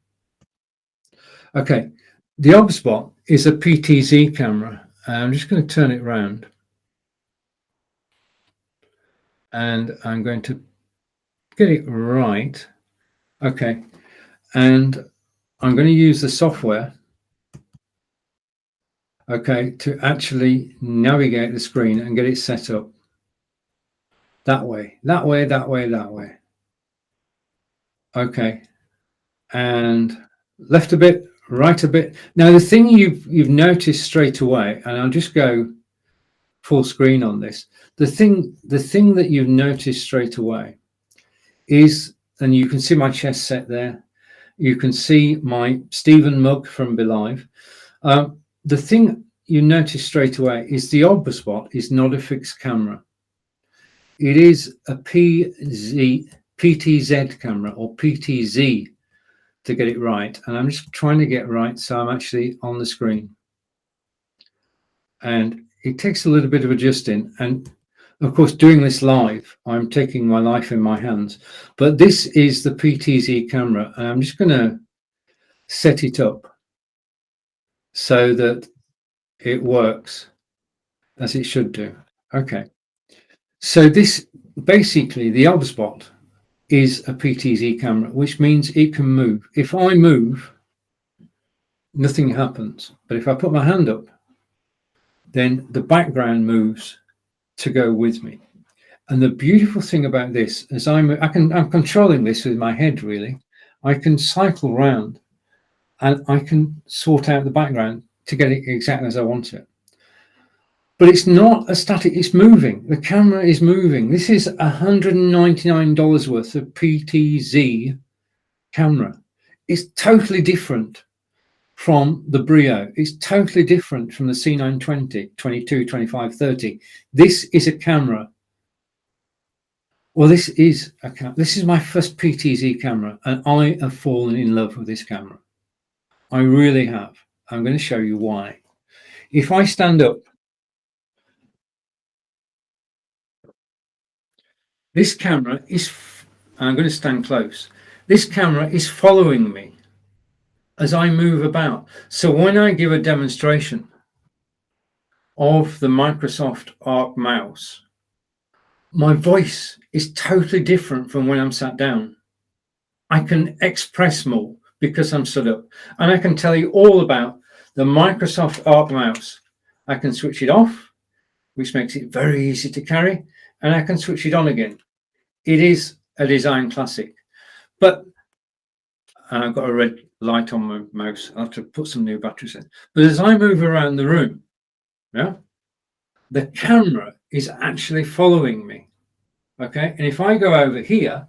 Okay, the OBSBot is a PTZ camera. I'm just going to turn it around. And I'm going to get it right. Okay, and I'm going to use the software, okay, to actually navigate the screen and get it set up. That way. Okay, and left a bit, right a bit. Now the thing you've noticed straight away, and I'll just go full screen on this. The thing that you've noticed straight away is, and you can see my chest set there. You can see my Stephen mug from Belive. The thing you notice straight away is the OBSBot is not a fixed camera. It is a PTZ camera, or PTZ to get it right. And I'm just trying to get right so I'm actually on the screen. And it takes a little bit of adjusting. And of course, doing this live, I'm taking my life in my hands. But this is the PTZ camera. And I'm just going to set it up so that it works as it should do. Okay. So this, basically, the OBSBot is a PTZ camera, which means it can move. If I move, nothing happens. But if I put my hand up, then the background moves to go with me. And the beautiful thing about this is I'm controlling this with my head, really. I can cycle round and I can sort out the background to get it exactly as I want it. But it's not a static, it's moving. The camera is moving. This is $199 worth of PTZ camera. It's totally different from the Brio. It's totally different from the C920, 22, 25, 30. This is a camera. Well, this is my first PTZ camera, and I have fallen in love with this camera. I really have. I'm going to show you why. If I stand up, this camera is, I'm going to stand close. This camera is following me as I move about. So when I give a demonstration of the Microsoft Arc mouse, my voice is totally different from when I'm sat down. I can express more because I'm stood up, and I can tell you all about the Microsoft Arc mouse. I can switch it off, which makes it very easy to carry, and I can switch it on again. It is a design classic, but I've got a red light on my mouse. I'll have to put some new batteries in. But as I move around the room, yeah, the camera is actually following me. Okay, and if I go over here,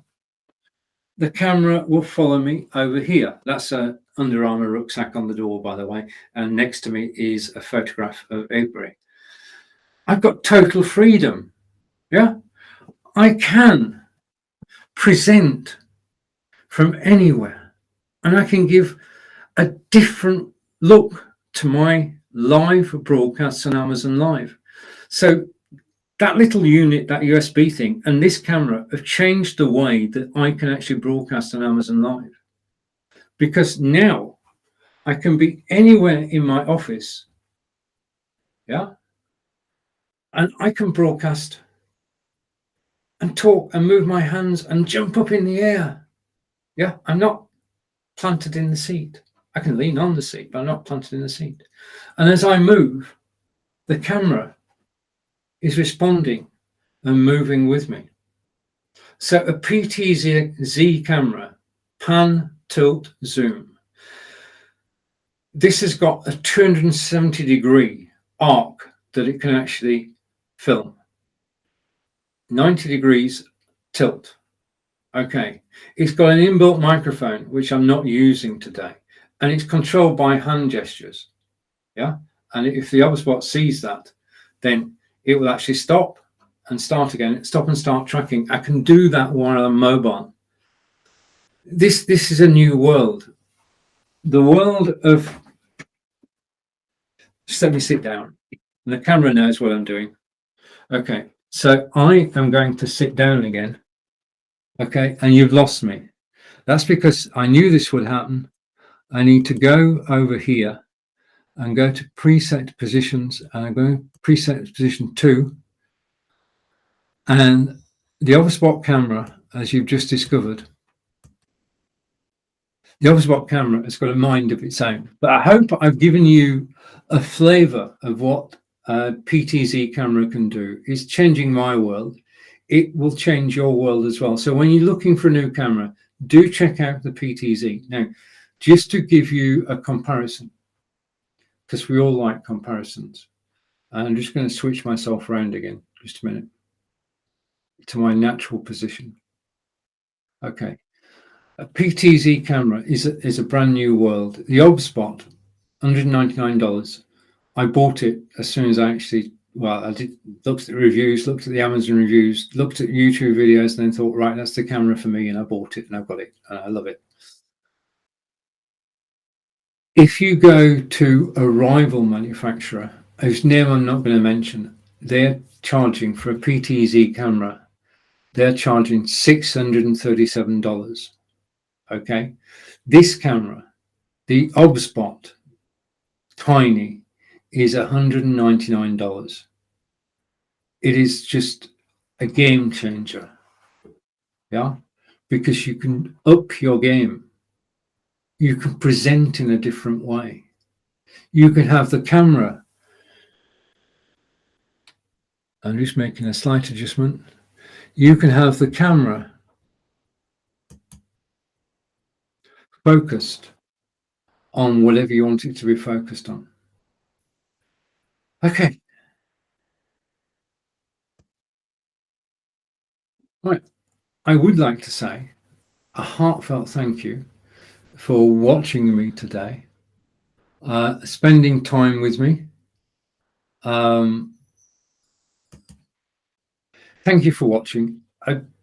the camera will follow me over here. That's a Under Armour rucksack on the door, by the way, and next to me is a photograph of Avery. I've got total freedom. Yeah, I can present from anywhere, and I can give a different look to my live broadcasts on Amazon Live. So that little unit, that USB thing, and this camera have changed the way that I can actually broadcast on Amazon Live. Because now I can be anywhere in my office, yeah, and I can broadcast and talk and move my hands and jump up in the air. Yeah, I'm not planted in the seat. I can lean on the seat, but I'm not planted in the seat. And as I move, the camera is responding and moving with me. So a PTZ camera, pan, tilt, zoom. This has got a 270-degree arc that it can actually film. 90 degrees tilt. Okay, it's got an inbuilt microphone, which I'm not using today, and it's controlled by hand gestures. Yeah, and if the other spot sees that, then it will actually stop and start again, stop and start tracking. I can do that while I'm mobile. This is a new world. The world of, just let me sit down. And the camera knows what I'm doing. Okay, so I am going to sit down again. Okay, and you've lost me. That's because I knew this would happen. I need to go over here and go to preset positions, and I'm going to preset position 2. And the overspot camera, as you've just discovered, the overspot camera has got a mind of its own. But I hope I've given you a flavor of what a PTZ camera can do. It's changing my world. It will change your world as well. So when you're looking for a new camera, do check out the PTZ. Now, just to give you a comparison, because we all like comparisons. I'm just going to switch myself around again, just a minute, to my natural position. Okay. A PTZ camera is a brand new world. The OBSpot, $199. I bought it as soon as I actually, well, I did looked at the reviews, looked at the Amazon reviews, looked at YouTube videos, and then thought, right, that's the camera for me, and I bought it, and I've got it, and I love it. If you go to a rival manufacturer, whose name I'm not going to mention, they're charging for a PTZ camera, they're charging $637. Okay, this camera, the OBSpot Tiny, is $199. It is just a game changer. Yeah, because you can up your game. You can present in a different way. You can have the camera. I'm just making a slight adjustment. You can have the camera focused on whatever you want it to be focused on. Okay. Right. I would like to say a heartfelt thank you for watching me today, spending time with me. Thank you for watching.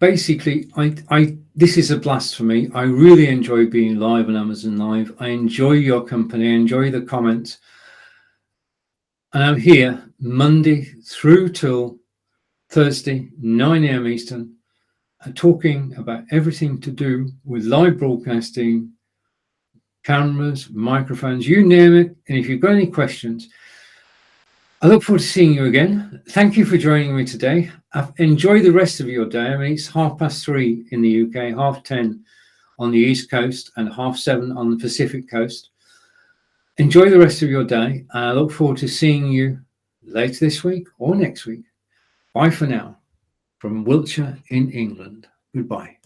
This is a blast for me. I really enjoy being live on Amazon Live. I enjoy your company. I enjoy the comments. And I'm here Monday through till Thursday, 9 a.m. Eastern, talking about everything to do with live broadcasting, cameras, microphones, you name it. And if you've got any questions, I look forward to seeing you again. Thank you for joining me today. Enjoy the rest of your day. I mean, it's 3:30 in the UK, 10:30 on the East Coast, and 7:30 on the Pacific Coast. Enjoy the rest of your day, and I look forward to seeing you later this week or next week. Bye for now from Wiltshire in England. Goodbye.